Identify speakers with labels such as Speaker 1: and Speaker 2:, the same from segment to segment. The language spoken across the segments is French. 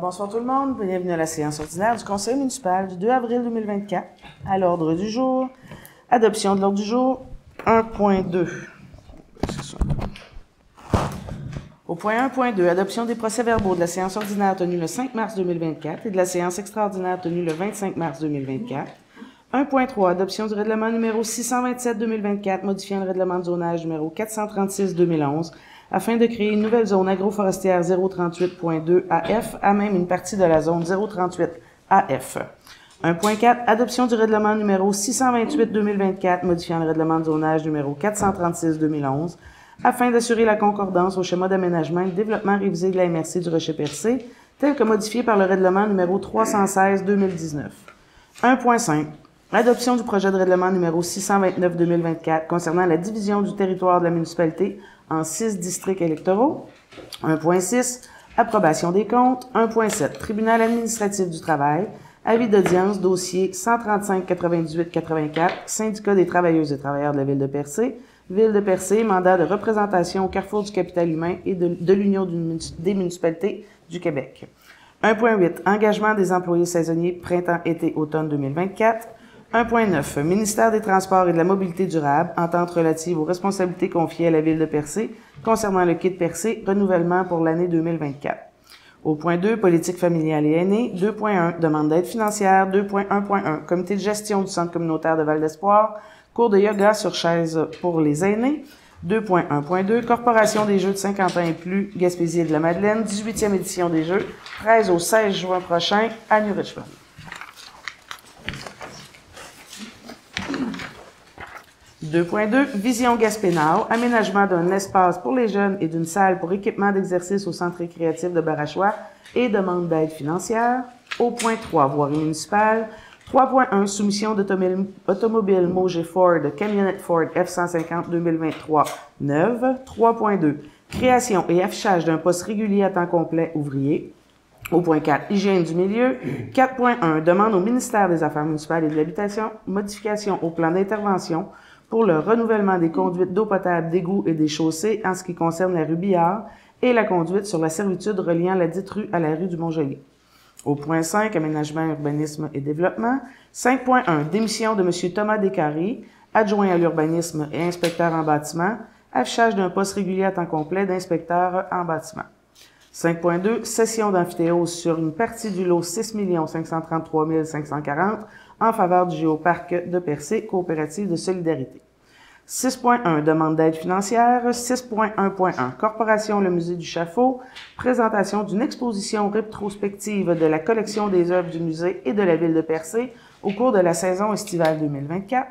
Speaker 1: bonsoir tout le monde. Bienvenue à la séance ordinaire du Conseil municipal du 2 avril 2024. À l'ordre du jour, adoption de l'ordre du jour 1.2. Au point 1.2, adoption des procès-verbaux de la séance ordinaire tenue le 5 mars 2024 et de la séance extraordinaire tenue le 25 mars 2024. 1.3, adoption du règlement numéro 627-2024, modifiant le règlement de zonage numéro 436-2011, afin de créer une nouvelle zone agroforestière 038.2 AF, à même une partie de la zone 038 AF. 1.4, adoption du règlement numéro 628-2024, modifiant le règlement de zonage numéro 436-2011, afin d'assurer la concordance au schéma d'aménagement et de développement révisé de la MRC du Rocher-Percé, tel que modifié par le règlement numéro 316-2019. 1.5, adoption du projet de règlement numéro 629-2024 concernant la division du territoire de la municipalité en 6 districts électoraux. 1.6, approbation des comptes. 1.7, tribunal administratif du travail, avis d'audience, dossier 135-98-84, syndicat des travailleuses et travailleurs de la Ville de Percé, Ville de Percé, mandat de représentation au carrefour du capital humain et de l'Union des municipalités du Québec. 1.8, engagement des employés saisonniers printemps-été-automne 2024. 1.9, ministère des Transports et de la Mobilité durable, entente relative aux responsabilités confiées à la Ville de Percé concernant le kit Percé, renouvellement pour l'année 2024. Au point 2, politique familiale et aînée. 2.1, demande d'aide financière. 2.1.1, comité de gestion du centre communautaire de Val d'Espoir, cours de yoga sur chaise pour les aînés. 2.1.2, Corporation des Jeux de 50 ans et plus, Gaspésie et de la Madeleine, 18e édition des Jeux, 13 au 16 juin prochain à New Richmond. « 2.2, Vision Gaspénao, aménagement d'un espace pour les jeunes et d'une salle pour équipement d'exercice au centre récréatif de Barachois et demande d'aide financière. » Au point 3, voirie municipale. 3.1, soumission d'automobile Moget Ford, camionnette Ford F-150 2023 neuve. 3.2, création et affichage d'un poste régulier à temps complet ouvrier. Au point 4, hygiène du milieu. 4.1, demande au ministère des Affaires municipales et de l'Habitation, modification au plan d'intervention pour le renouvellement des conduites d'eau potable, d'égouts et des chaussées en ce qui concerne la rue Billard et la conduite sur la servitude reliant la dite rue à la rue du Mont-Joli. Au point 5, aménagement, urbanisme et développement. 5.1, démission de M. Thomas Descaries, adjoint à l'urbanisme et inspecteur en bâtiment, affichage d'un poste régulier à temps complet d'inspecteur en bâtiment. 5.2, cession d'amphithéose sur une partie du lot 6 533 540 en faveur du Géoparc de Percé, coopérative de solidarité. 6.1, demande d'aide financière. 6.1.1, Corporation Le Musée du Chaffaut, présentation d'une exposition rétrospective de la collection des œuvres du musée et de la Ville de Percé au cours de la saison estivale 2024.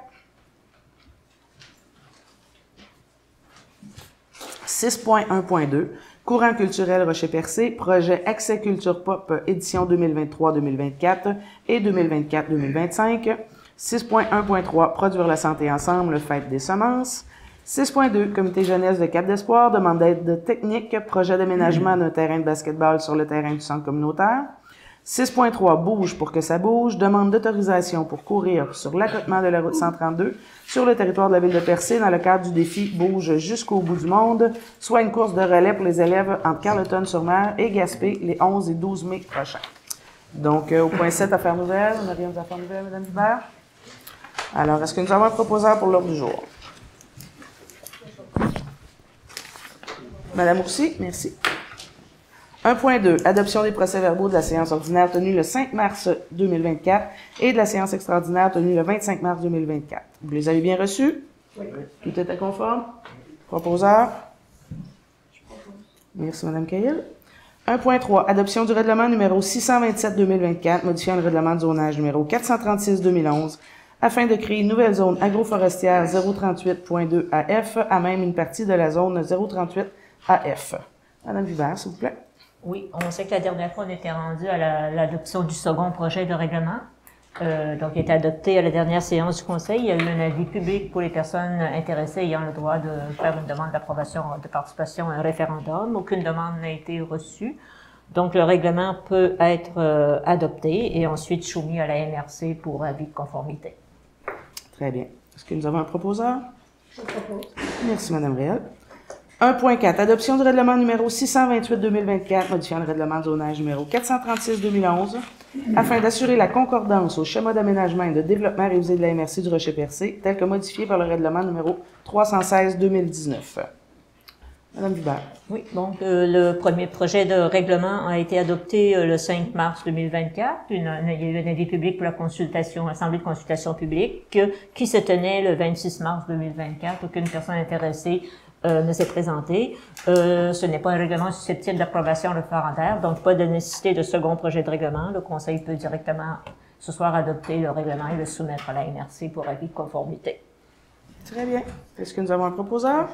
Speaker 1: 6.1.2, Courant culturel Rocher-Percé, projet Accès Culture Pop, édition 2023-2024 et 2024-2025. 6.1.3, Produire la santé ensemble, fête des semences. 6.2, Comité jeunesse de Cap d'Espoir, demande d'aide technique, projet d'aménagement d'un terrain de basketball sur le terrain du centre communautaire. 6.3, Bouge pour que ça bouge, demande d'autorisation pour courir sur l'accotement de la route 132 sur le territoire de la Ville de Percé dans le cadre du défi Bouge jusqu'au bout du monde, soit une course de relais pour les élèves entre Carleton-sur-Mer et Gaspé les 11 et 12 mai prochains. Donc, au point 7, affaires nouvelles. On n'a rien aux affaires nouvelles, Mme Hubert? Alors, est-ce que nous avons un proposeur pour l'ordre du jour? Madame Roussy, merci. 1.2, adoption des procès-verbaux de la séance ordinaire tenue le 5 mars 2024 et de la séance extraordinaire tenue le 25 mars 2024. Vous les avez bien reçus? Oui. Tout était conforme? Proposeur? Merci, Mme Cahill. 1.3, adoption du règlement numéro 627-2024, modifiant le règlement de zonage numéro 436-2011, afin de créer une nouvelle zone agroforestière 038.2 AF, à même une partie de la zone 038 AF. Madame Hubert, s'il vous plaît.
Speaker 2: Oui, on sait que la dernière fois, on était rendu à l'adoption du second projet de règlement. Donc, il a été adopté à la dernière séance du Conseil. Il y a eu un avis public pour les personnes intéressées ayant le droit de faire une demande d'approbation de participation à un référendum. Aucune demande n'a été reçue. Donc, le règlement peut être adopté et ensuite soumis à la MRC pour avis de conformité.
Speaker 1: Très bien. Est-ce que nous avons un proposeur?
Speaker 3: Je propose.
Speaker 1: Merci, Mme Réal. 1.4, adoption du règlement numéro 628-2024, modifiant le règlement de zonage numéro 436-2011, afin d'assurer la concordance au schéma d'aménagement et de développement révisé de la MRC du Rocher-Percé, tel que modifié par le règlement numéro 316-2019. Madame Hubert.
Speaker 2: Oui, donc le premier projet de règlement a été adopté le 5 mars 2024. Il y a eu un avis public pour la consultation, assemblée de consultation publique, qui se tenait le 26 mars 2024. Aucune personne intéressée ne s'est présentée. Ce n'est pas un règlement susceptible d'approbation référendaire, donc pas de nécessité de second projet de règlement. Le Conseil peut directement ce soir adopter le règlement et le soumettre à la MRC pour avis de conformité.
Speaker 1: Très bien. Est-ce que nous avons un proposeur?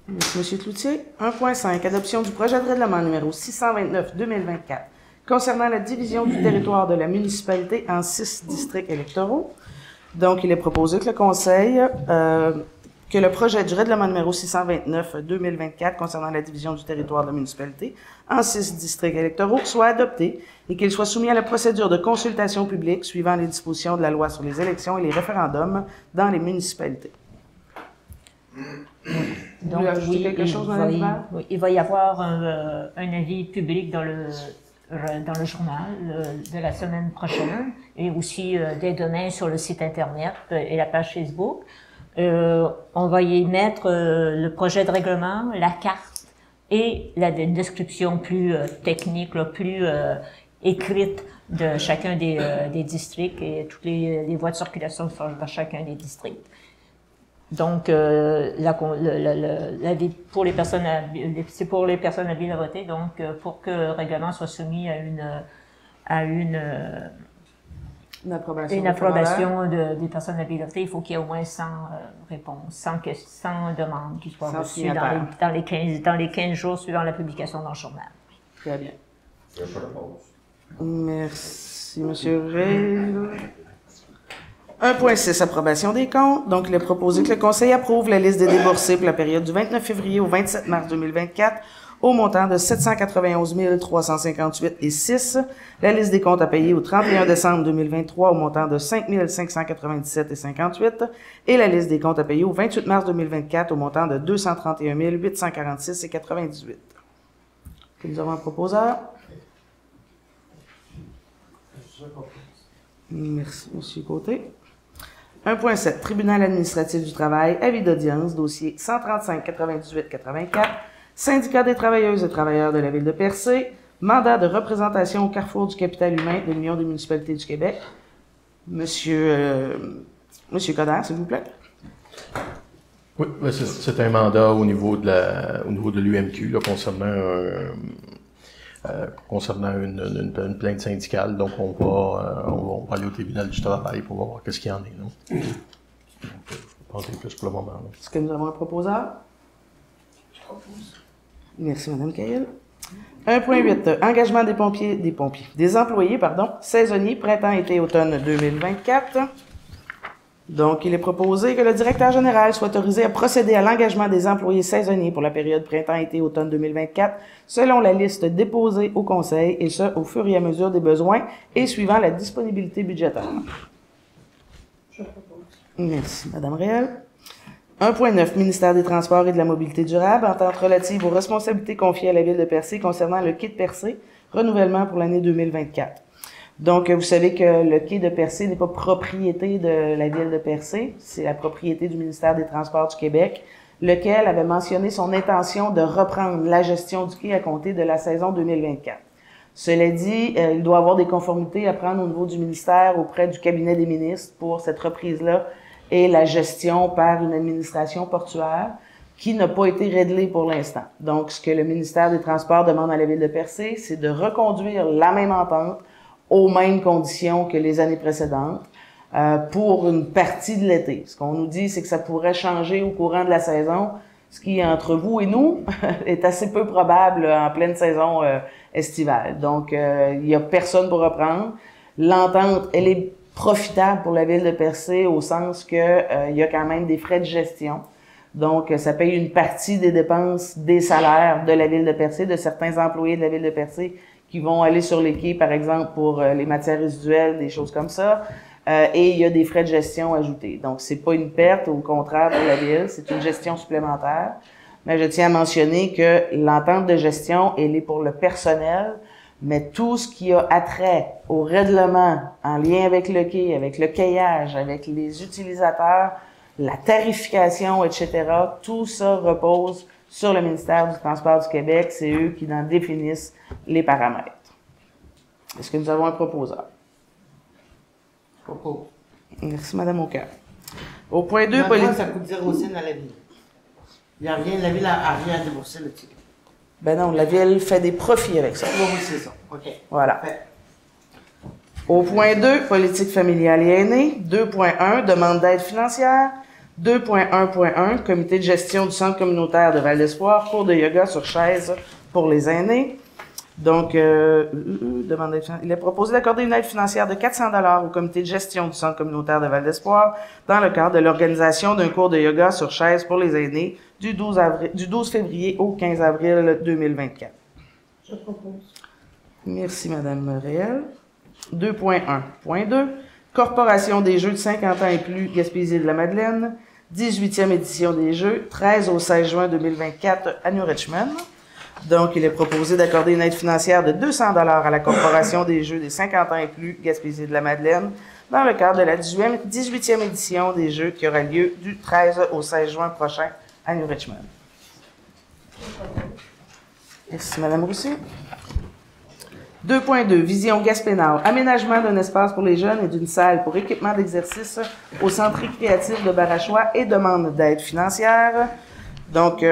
Speaker 1: Monsieur Cloutier. 1.5. Adoption du projet de règlement numéro 629-2024 concernant la division du territoire de la municipalité en 6 districts électoraux. Donc, il est proposé que le Conseil, que le projet du règlement numéro 629-2024 concernant la division du territoire de la municipalité en 6 districts électoraux soit adopté et qu'il soit soumis à la procédure de consultation publique suivant les dispositions de la loi sur les élections et les référendums dans les municipalités.
Speaker 2: Donc, oui, il va y avoir un avis public dans le journal de la semaine prochaine et aussi dès demain sur le site Internet et la page Facebook. On va y mettre le projet de règlement, la carte et la description plus technique, plus écrite de chacun des districts et toutes les voies de circulation dans chacun des districts. Donc, l'avis pour les personnes, c'est pour les personnes habiles à voter. Donc, pour que le règlement soit soumis à une approbation des personnes habiles à voter, il faut qu'il y ait au moins 100 réponses, 100 demandes qui soient reçues dans les 15 jours suivant la publication dans le journal.
Speaker 1: Très bien. Merci, Monsieur Ray. 1.6, approbation des comptes. Donc, il est proposé que le Conseil approuve la liste des déboursés pour la période du 29 février au 27 mars 2024 au montant de 791 358,06. La liste des comptes à payer au 31 décembre 2023 au montant de 5 597,58. Et la liste des comptes à payer au 28 mars 2024 au montant de 231 846,98. Nous avons un proposeur. Merci, M. Côté. 1.7. Tribunal administratif du travail, avis d'audience, dossier 135-98-84, Syndicat des travailleuses et travailleurs de la Ville de Percé, mandat de représentation au carrefour du capital humain de l'Union des municipalités du Québec. Monsieur Coderre, s'il vous plaît.
Speaker 3: Oui, c'est un mandat au niveau de l'UMQ, concernant une plainte syndicale. Donc, on va aller au tribunal du travail pour voir qu'est-ce qu'il y en est. Non? Donc, je pense que c'est plus pour le moment. Là.
Speaker 1: Est-ce que nous avons un proposeur? Je propose. Merci, Mme Cahill. 1.8. Engagement des employés, saisonniers, printemps, été, automne 2024. Donc, il est proposé que le directeur général soit autorisé à procéder à l'engagement des employés saisonniers pour la période printemps-été, automne 2024, selon la liste déposée au Conseil, et ce, au fur et à mesure des besoins et suivant la disponibilité budgétaire. Je propose. Merci, Mme Réal. 1.9. Ministère des Transports et de la Mobilité durable, entente relative aux responsabilités confiées à la Ville de Percé concernant le quai de Percé, renouvellement pour l'année 2024. Donc, vous savez que le quai de Percé n'est pas propriété de la Ville de Percé, c'est la propriété du ministère des Transports du Québec, lequel avait mentionné son intention de reprendre la gestion du quai à compter de la saison 2024. Cela dit, il doit y avoir des conformités à prendre au niveau du ministère auprès du cabinet des ministres pour cette reprise-là et la gestion par une administration portuaire qui n'a pas été réglée pour l'instant. Donc, ce que le ministère des Transports demande à la Ville de Percé, c'est de reconduire la même entente aux mêmes conditions que les années précédentes pour une partie de l'été. Ce qu'on nous dit, c'est que ça pourrait changer au courant de la saison, ce qui, entre vous et nous, est assez peu probable en pleine saison estivale. Donc, il n'y a personne pour reprendre. L'entente, elle est profitable pour la Ville de Percé au sens que il y a quand même des frais de gestion. Donc, ça paye une partie des dépenses des salaires de la Ville de Percé, de certains employés de la Ville de Percé qui vont aller sur les quais, par exemple, pour les matières résiduelles, des choses comme ça. Et il y a des frais de gestion ajoutés. Donc, c'est pas une perte, au contraire, pour la Ville, c'est une gestion supplémentaire. mais je tiens à mentionner que l'entente de gestion, elle est pour le personnel, mais tout ce qui a attrait au règlement en lien avec le quai, avec le quayage, avec les utilisateurs, la tarification, etc., tout ça repose sur le ministère du Transport du Québec. C'est eux qui en définissent les paramètres. Est-ce que nous avons un proposeur?
Speaker 4: Propos.
Speaker 1: Merci, Mme Aucœur. Au point 2,
Speaker 4: Dans le fond, ça coûte 0 cents à la ville. Il n'y a rien, la ville n'a rien à débourser là-dessus.
Speaker 1: Ben non, la ville fait des profits avec ça.
Speaker 4: Oui, c'est ça. OK.
Speaker 1: Voilà.
Speaker 4: Fait.
Speaker 1: Au point 2, politique familiale et aînée. 2.1, demande d'aide financière. 2.1.1, comité de gestion du centre communautaire de Val-d'Espoir, cours de yoga sur chaise pour les aînés. Donc, demande d'aide financière. Il est proposé d'accorder une aide financière de 400 $ au comité de gestion du centre communautaire de Val-d'Espoir dans le cadre de l'organisation d'un cours de yoga sur chaise pour les aînés du 12 février au 15 avril 2024.
Speaker 4: Je propose.
Speaker 1: Merci, Mme Réel. 2.1.2, Corporation des Jeux de 50 ans et plus, Gaspésie-de-la-Madeleine, 18e édition des Jeux, 13 au 16 juin 2024 à New Richmond. Donc, il est proposé d'accorder une aide financière de 200 $ à la Corporation des Jeux des 50 ans et plus, Gaspésie-de-la-Madeleine, dans le cadre de la 18e édition des Jeux qui aura lieu du 13 au 16 juin prochain à New Richmond. Merci, Mme Roussy. 2.2, Vision Gaspénard. Aménagement d'un espace pour les jeunes et d'une salle pour équipement d'exercice au centre récréatif de Barachois et demande d'aide financière. Donc,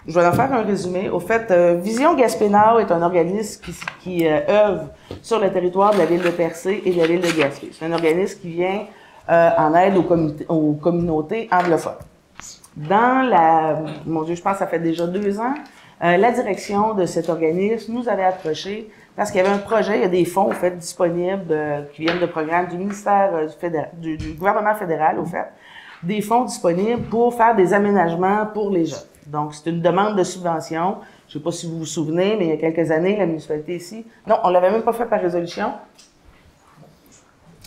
Speaker 1: je vais en faire un résumé. Au fait, Vision Gaspénard est un organisme qui œuvre sur le territoire de la ville de Percé et de la ville de Gaspé. C'est un organisme qui vient en aide aux communautés anglophones. Mon Dieu, je pense que ça fait déjà 2 ans, la direction de cet organisme nous avait approché parce qu'il y avait un projet, il y a des fonds, au fait, disponibles qui viennent de programmes du ministère du gouvernement fédéral, au fait, des fonds disponibles pour faire des aménagements pour les jeunes. Donc, c'est une demande de subvention. Je ne sais pas si vous vous souvenez, mais il y a quelques années, la municipalité ici, non, on l'avait même pas fait par résolution.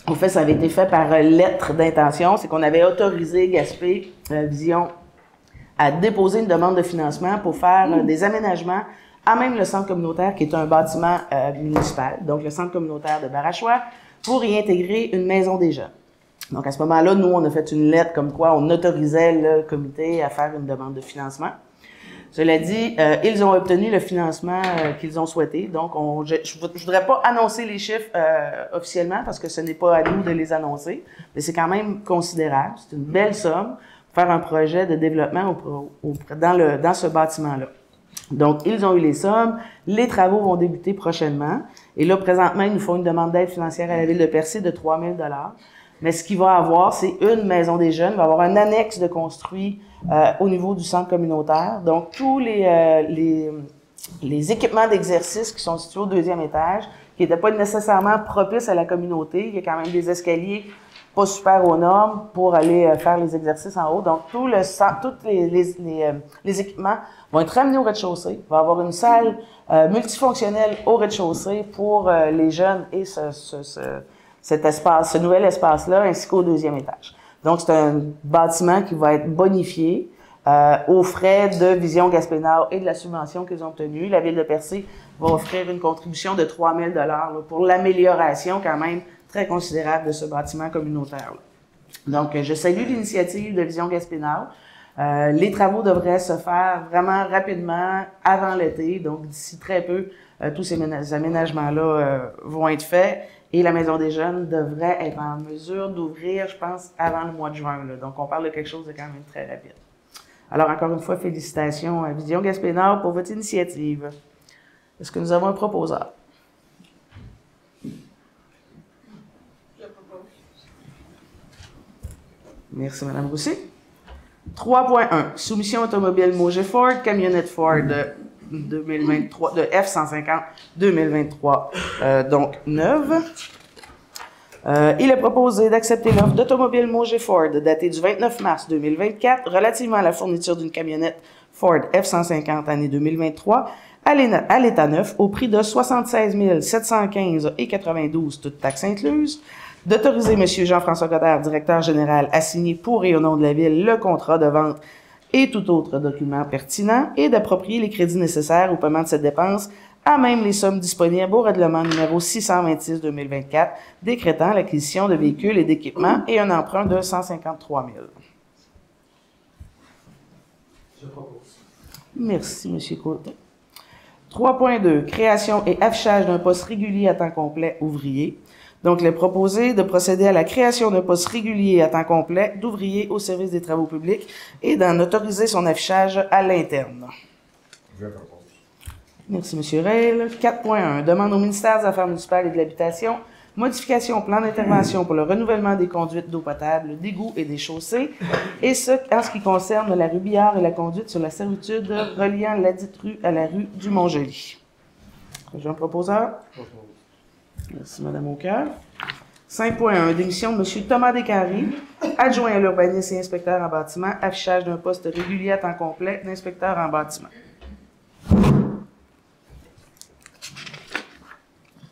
Speaker 1: En fait, ça avait été fait par lettre d'intention, c'est qu'on avait autorisé Gaspé Vision à déposer une demande de financement pour faire des aménagements à même le centre communautaire, qui est un bâtiment municipal, donc le centre communautaire de Barachois, pour y intégrer une maison des jeunes. Donc, à ce moment-là, nous, on a fait une lettre comme quoi on autorisait le comité à faire une demande de financement. Cela dit, ils ont obtenu le financement qu'ils ont souhaité. Donc, je voudrais pas annoncer les chiffres officiellement parce que ce n'est pas à nous de les annoncer, mais c'est quand même considérable. C'est une belle somme pour faire un projet de développement dans ce bâtiment-là. Donc, ils ont eu les sommes. Les travaux vont débuter prochainement. Et là, présentement, ils nous font une demande d'aide financière à la ville de Percé de 3 000 $. Mais ce qu'il va avoir, c'est une maison des jeunes. Il va avoir un annexe de construit au niveau du centre communautaire. Donc, tous les équipements d'exercice qui sont situés au 2e étage, qui n'étaient pas nécessairement propices à la communauté. Il y a quand même des escaliers pas super aux normes pour aller faire les exercices en haut. Donc, tous les équipements vont être ramenés au rez-de-chaussée. Il va y avoir une salle multifonctionnelle au rez-de-chaussée pour les jeunes et ce nouvel espace-là, ainsi qu'au 2e étage. Donc, c'est un bâtiment qui va être bonifié aux frais de Vision Gaspénard et de la subvention qu'ils ont obtenue. La Ville de Percé va offrir une contribution de 3 000 $ pour l'amélioration quand même très considérable de ce bâtiment communautaire. Donc, je salue l'initiative de Vision Gaspénard. Les travaux devraient se faire vraiment rapidement avant l'été. Donc, d'ici très peu, tous ces aménagements-là vont être faits. Et la Maison des Jeunes devrait être en mesure d'ouvrir, je pense, avant le mois de juin. Là. Donc, on parle de quelque chose de quand même très rapide. Alors, encore une fois, félicitations à Vision Gaspénard pour votre initiative. Est-ce que nous avons un proposeur? Merci, Mme Roussy. 3.1. Soumission automobile Moget Ford, camionnette Ford 2023, de F-150 2023, donc neuve. Il est proposé d'accepter l'offre d'automobile Moget Ford datée du 29 mars 2024 relativement à la fourniture d'une camionnette Ford F-150 année 2023 à l'état neuf au prix de 76 715,92 toutes taxes incluses. D'autoriser M. Jean-François Godard, directeur général, à signer pour et au nom de la Ville le contrat de vente et tout autre document pertinent et d'approprier les crédits nécessaires au paiement de cette dépense à même les sommes disponibles au règlement numéro 626-2024, décrétant l'acquisition de véhicules et d'équipements et un emprunt de 153 000.
Speaker 5: Je propose.
Speaker 1: Merci, M. Côté. 3.2. Création et affichage d'un poste régulier à temps complet ouvrier. Donc, il est proposé de procéder à la création d'un poste régulier à temps complet d'ouvrier au service des travaux publics et d'en autoriser son affichage à l'interne.
Speaker 5: Je propose.
Speaker 1: Merci, M. Reil. 4.1. Demande au ministère des Affaires municipales et de l'Habitation modification au plan d'intervention pour le renouvellement des conduites d'eau potable, d'égouts et des chaussées, et ce, en ce qui concerne la rue Billard et la conduite sur la servitude reliant ladite rue à la rue du Mont-Joli. J'ai un proposeur? Merci, Mme Aucoeur. 5.1. Démission de M. Thomas Descarrés, adjoint à l'urbanisme et inspecteur en bâtiment, affichage d'un poste régulier à temps complet d'inspecteur en bâtiment.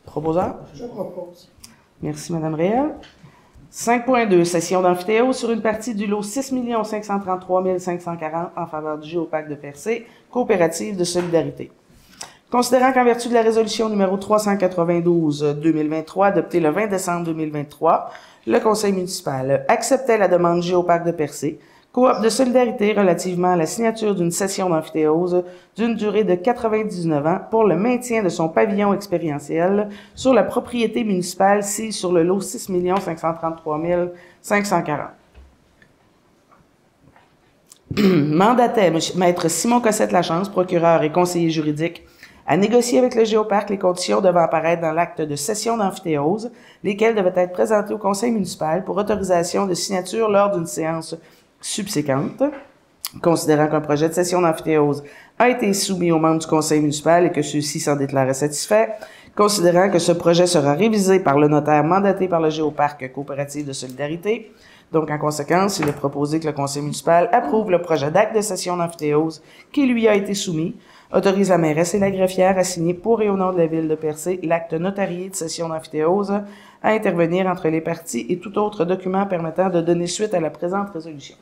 Speaker 1: Proposeur?
Speaker 4: Je propose.
Speaker 1: Merci, Mme Réal. 5.2. Session d'amphithéose sur une partie du lot 6 533 540 en faveur du Géoparc de Percé, coopérative de solidarité. Considérant qu'en vertu de la résolution numéro 392-2023, adoptée le 20 décembre 2023, le Conseil municipal acceptait la demande du Géoparc de Percé, coop de solidarité relativement à la signature d'une session d'amphithéose d'une durée de 99 ans pour le maintien de son pavillon expérientiel sur la propriété municipale sise sur le lot 6 533 540. Mandatait Maître Simon Cossette-Lachance, procureur et conseiller juridique, à négocier avec le Géoparc les conditions devant apparaître dans l'acte de cession d'amphithéose, lesquelles devaient être présentées au conseil municipal pour autorisation de signature lors d'une séance subséquente. Considérant qu'un projet de cession d'amphithéose a été soumis aux membres du conseil municipal et que ceux-ci s'en déclaraient satisfaits, considérant que ce projet sera révisé par le notaire mandaté par le Géoparc coopérative de solidarité, donc en conséquence, il est proposé que le conseil municipal approuve le projet d'acte de cession d'amphithéose qui lui a été soumis, autorise la mairesse et la greffière à signer pour et au nom de la ville de Percé l'acte notarié de cession d'amphithéose à intervenir entre les parties et tout autre document permettant de donner suite à la présente résolution.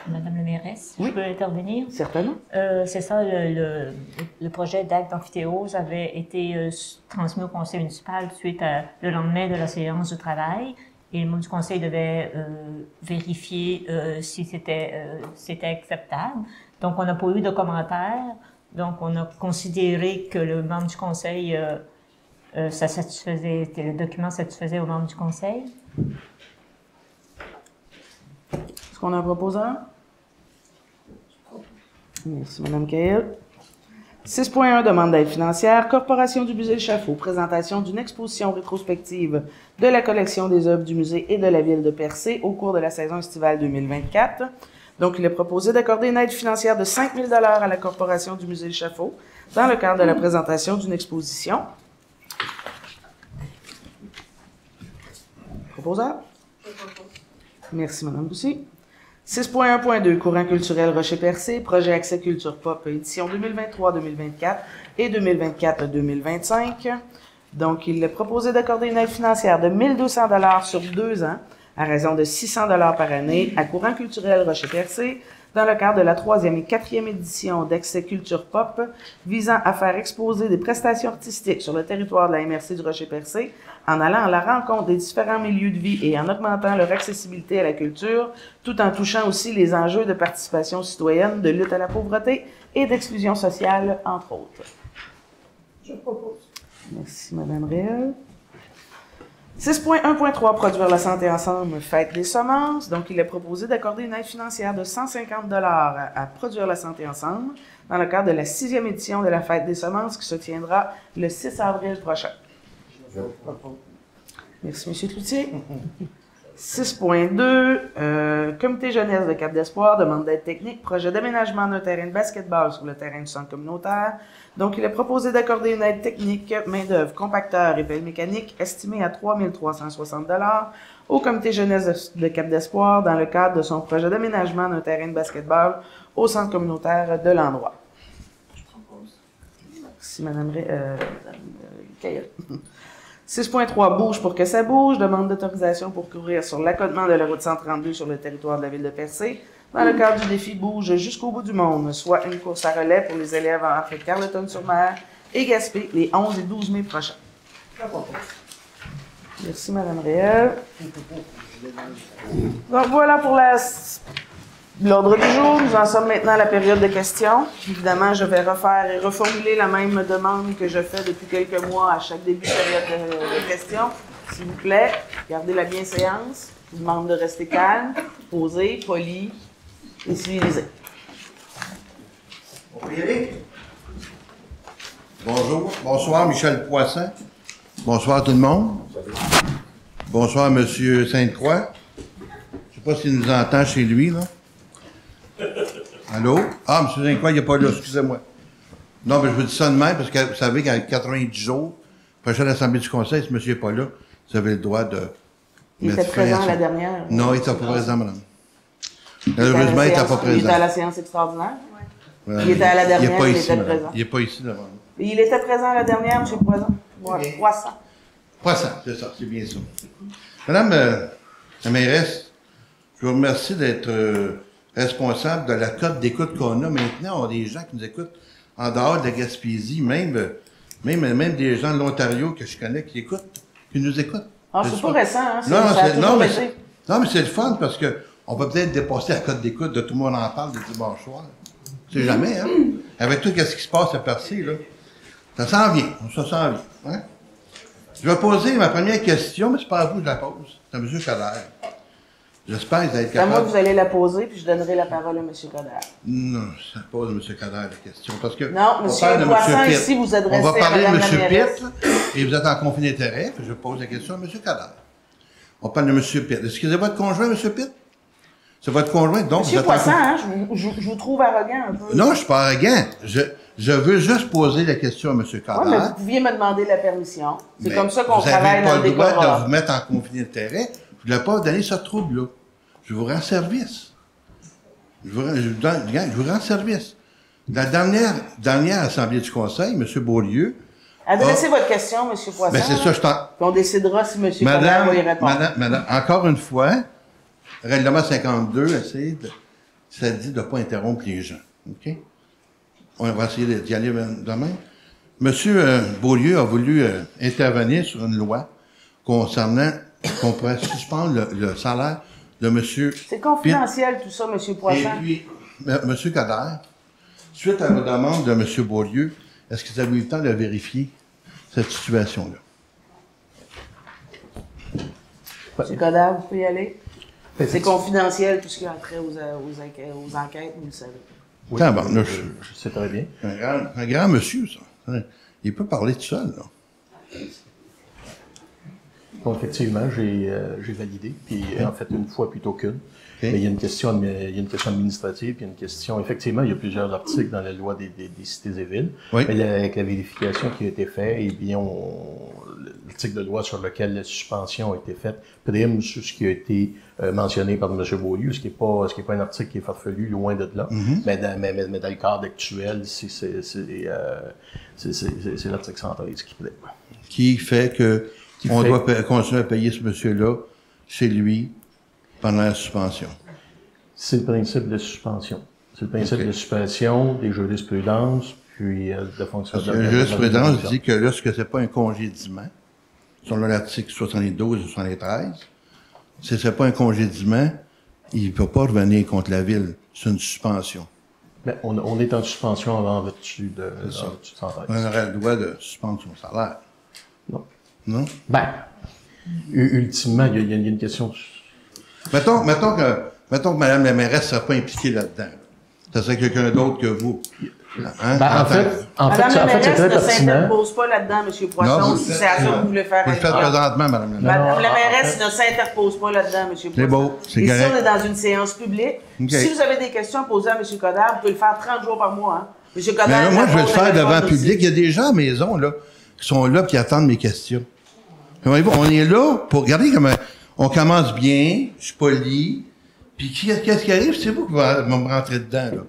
Speaker 2: Madame la mairesse,
Speaker 1: Oui.
Speaker 2: je peux intervenir?
Speaker 1: Certainement.
Speaker 2: C'est ça, le projet d'acte d'amphithéose avait été transmis au conseil municipal suite le lendemain de la séance de travail. Et le membre du conseil devait vérifier si c'était acceptable. Donc, on n'a pas eu de commentaires. Donc, on a considéré que le membre du conseil, ça satisfaisait, que le document satisfaisait aux membres du conseil.
Speaker 1: Est-ce qu'on a un proposeur? Merci, Mme Cahill. 6.1. Demande d'aide financière. Corporation du musée Le Chaffault. Présentation d'une exposition rétrospective de la collection des œuvres du musée et de la ville de Percé au cours de la saison estivale 2024. Donc, il est proposé d'accorder une aide financière de 5 000 $ à la Corporation du musée Le Chaffault dans le cadre de la présentation d'une exposition. Proposeur? Merci, Mme Boussy. 6.1.2. Courant culturel Rocher-Percé, projet Accès Culture Pop, édition 2023-2024 et 2024-2025. Donc, il est proposé d'accorder une aide financière de 1 200 $ sur 2 ans, à raison de 600 $ par année, à Courant culturel Rocher-Percé, dans le cadre de la 3e et 4e édition d'Accès Culture Pop, visant à faire exposer des prestations artistiques sur le territoire de la MRC du Rocher-Percé, en allant à la rencontre des différents milieux de vie et en augmentant leur accessibilité à la culture, tout en touchant aussi les enjeux de participation citoyenne, de lutte à la pauvreté et d'exclusion sociale, entre autres.
Speaker 4: Je propose.
Speaker 1: Merci, Mme Réal. 6.1.3. Produire la santé ensemble, fête des semences. Donc, il est proposé d'accorder une aide financière de 150 $ à Produire la santé ensemble dans le cadre de la 6e édition de la fête des semences qui se tiendra le 6 avril prochain.
Speaker 5: Je propose.
Speaker 1: Merci, M. Cloutier. 6.2. Comité jeunesse de Cap d'Espoir demande d'aide technique, projet d'aménagement d'un terrain de basketball sur le terrain du centre communautaire. Donc, il est proposé d'accorder une aide technique, main-d'œuvre, compacteur et pelle mécanique estimée à 3 360 $ au comité jeunesse de Cap d'Espoir dans le cadre de son projet d'aménagement d'un terrain de basketball au centre communautaire de l'endroit.
Speaker 4: Je propose.
Speaker 1: Merci, Mme Cahill. 6.3, bouge pour que ça bouge. Demande d'autorisation pour courir sur l'accotement de la route 132 sur le territoire de la ville de Percé. Dans le cadre du défi Bouge jusqu'au bout du monde, soit une course à relais pour les élèves en fait Carleton-sur-Mer et Gaspé les 11 et 12 mai prochains. Merci, Mme Réel. Donc, voilà pour l'ordre du jour. Nous en sommes maintenant à la période de questions. Évidemment, je vais refaire et reformuler la même demande que je fais depuis quelques mois à chaque début de période de questions. S'il vous plaît, gardez la bienséance. Je vous demande de rester calme, posé, poli et civilisé.
Speaker 6: On peut y aller? Bonjour. Bonsoir, Michel Poisson. Bonsoir tout le monde. Bonsoir, M. Sainte-Croix. Je ne sais pas s'il nous entend chez lui, là. Allô? Ah, M. Sainte-Croix, il n'est pas là, excusez-moi. Non, mais je vous dis ça de même, parce que vous savez qu'à 90 jours, prochaine Assemblée du Conseil, si monsieur n'est pas là, vous avez le droit de...
Speaker 1: Il était présent à la dernière?
Speaker 6: Non, il n'était pas présent, madame. Malheureusement, il n'était pas présent.
Speaker 1: Il était à la séance extraordinaire? Il était à la dernière, il était présent.
Speaker 6: Il n'est pas ici, devant nous.
Speaker 1: Il était présent à la dernière, M. Poisson? Voilà, Poisson.
Speaker 6: Poisson, c'est ça, c'est bien ça. Madame la mairesse, je vous remercie d'être responsable de la cote d'écoute qu'on a. Maintenant, on a des gens qui nous écoutent en dehors de la Gaspésie, même des gens de l'Ontario que je connais qui nous écoutent.
Speaker 1: Ah, c'est pas récent, hein?
Speaker 6: Non, mais c'est le fun parce que on peut peut-être dépasser la cote d'écoute de tout le monde en parle le dimanche soir. C'est jamais, hein? Avec tout ce qui se passe à Percé, là. Ça s'en vient, hein? Je vais poser ma première question, mais c'est pas à vous que je la pose. C'est à M. Coderre. J'espère que vous allez être capable.
Speaker 1: C'est à moi que vous allez la poser, puis je donnerai la parole à M. Coderre.
Speaker 6: Non, ça pose M. Coderre la question. Parce que
Speaker 1: non, M. Poisson, ici, vous adressez
Speaker 6: on va parler
Speaker 1: à
Speaker 6: de
Speaker 1: Mme
Speaker 6: M.
Speaker 1: la mairesse.
Speaker 6: Pitt, et vous êtes en conflit d'intérêt, puis je pose la question à M. Coderre. On parle de M. Pitt. Est-ce que c'est votre conjoint, M. Pitt? C'est votre conjoint, donc vous
Speaker 1: M.
Speaker 6: êtes
Speaker 1: Poisson, hein, je vous trouve arrogant un peu.
Speaker 6: Non, je ne suis pas arrogant. Je veux juste poser la question à M. Coderre.
Speaker 1: Oui, mais vous pouviez me demander la permission. C'est comme ça qu'on travaille dans le décor.
Speaker 6: Vous n'avez pas le droit de vous mettre en conflit d'intérêt. Je ne voulais pas donner ce trouble-là. Je vous rends service. Je vous rends service. La dernière Assemblée du Conseil, M. Beaulieu...
Speaker 1: Adressez votre question, M. Poisson.
Speaker 6: Ben c'est ça, je t'en...
Speaker 1: Puis on décidera si M. Coderre va y répondre.
Speaker 6: Madame, encore une fois, règlement 52, ça dit de ne pas interrompre les gens. OK? On va essayer d'y aller demain. M. Beaulieu a voulu intervenir sur une loi concernant qu'on pourrait suspendre le salaire de M.
Speaker 1: C'est confidentiel tout ça, M. Poisson.
Speaker 6: Et puis, M. Coderre, suite à la demande de M. Beaulieu, est-ce que vous avez eu le temps de vérifier cette situation-là?
Speaker 1: M. Coderre, vous pouvez y aller. C'est confidentiel tout ce qui a trait aux enquêtes, vous le savez.
Speaker 3: Oui, je sais très bien.
Speaker 6: Un grand monsieur, ça. Il peut parler tout seul, là.
Speaker 3: Bon, effectivement, j'ai validé, puis en fait une fois plutôt qu'une. Okay. Mais il y a une question administrative, puis il y a une question. Effectivement, il y a plusieurs articles dans la loi des cités et villes. Oui. Mais avec la vérification qui a été faite, eh bien, l'article de loi sur lequel la suspension a été faite prime sur ce qui a été mentionné par M. Beaulieu, ce qui est pas un article qui est farfelu, loin de là. Mm-hmm. mais dans le cadre actuel, c'est l'article 113 qui plaît.
Speaker 6: Qui fait que on doit continuer à payer ce monsieur-là chez lui pendant la suspension.
Speaker 3: C'est le principe de suspension. C'est le principe de suspension des jurisprudences, puis de fonctionnement.
Speaker 6: La jurisprudence dit que lorsque c'est pas un congédiement, selon l'article 72 et 73, si c'est pas un congédiement, il ne peut pas revenir contre la ville. C'est une suspension.
Speaker 3: Ben, on est en suspension en vertu de 113.
Speaker 6: On aurait le droit de suspendre son salaire.
Speaker 3: Non.
Speaker 6: Non?
Speaker 3: Ben, ultimement, il y a une question...
Speaker 6: Mettons que Mme la mairesse ne serait pas impliquée là-dedans. Ça serait quelqu'un d'autre que vous.
Speaker 3: Hein? Ben, en fait, c'est très pertinent.
Speaker 1: Ne s'interpose pas là-dedans, M. Poisson, si c'est à ça que vous voulez faire.
Speaker 6: Vous le faites présentement, Mme la mairesse.
Speaker 1: Madame la mairesse ne s'interpose pas là-dedans, M. Poisson.
Speaker 6: C'est beau, c'est correct.
Speaker 1: Ici, on est dans une séance publique. Okay. Si vous avez des questions posées à M. Coderre, vous pouvez le faire 30 jours par mois. Hein. M. Coderre,
Speaker 6: mais moi, je vais le faire devant le public. Il y a des gens à la maison, là, qui sont là et qui attendent mes questions. On est là pour regarder comment on commence bien, je suis poli, puis qu'est-ce qui arrive, c'est vous qui va me rentrer dedans, là.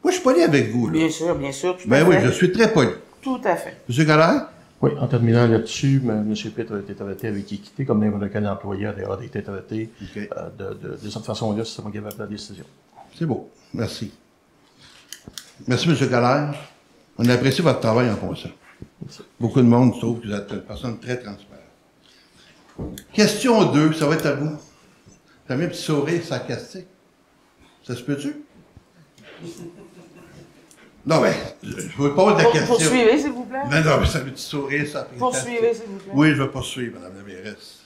Speaker 6: Moi, je suis poli avec vous, là.
Speaker 1: Bien sûr, bien sûr.
Speaker 6: Ben oui, je suis très poli.
Speaker 1: Tout à fait.
Speaker 6: Monsieur Coderre?
Speaker 3: Oui, en terminant là-dessus, M. Pitt a été traité avec équité, comme n'importe quel employeur a été traité.
Speaker 6: OK.
Speaker 3: De cette façon-là, c'est moi qui avais pris la décision.
Speaker 6: C'est beau. Merci. Merci, M. Allaire. On apprécie votre travail en passant. Beaucoup de monde trouve que vous êtes une personne très transparente. Question 2, ça va être à vous. T'as mis un petit sourire sarcastique. Ça se peut-tu? Non, mais, je vous pose la question.
Speaker 1: Poursuivez, s'il vous plaît.
Speaker 6: Non, mais ça un petit sourire sarcastique.
Speaker 1: Poursuivez, s'il vous plaît.
Speaker 6: Oui, je vais poursuivre, Mme la mairesse.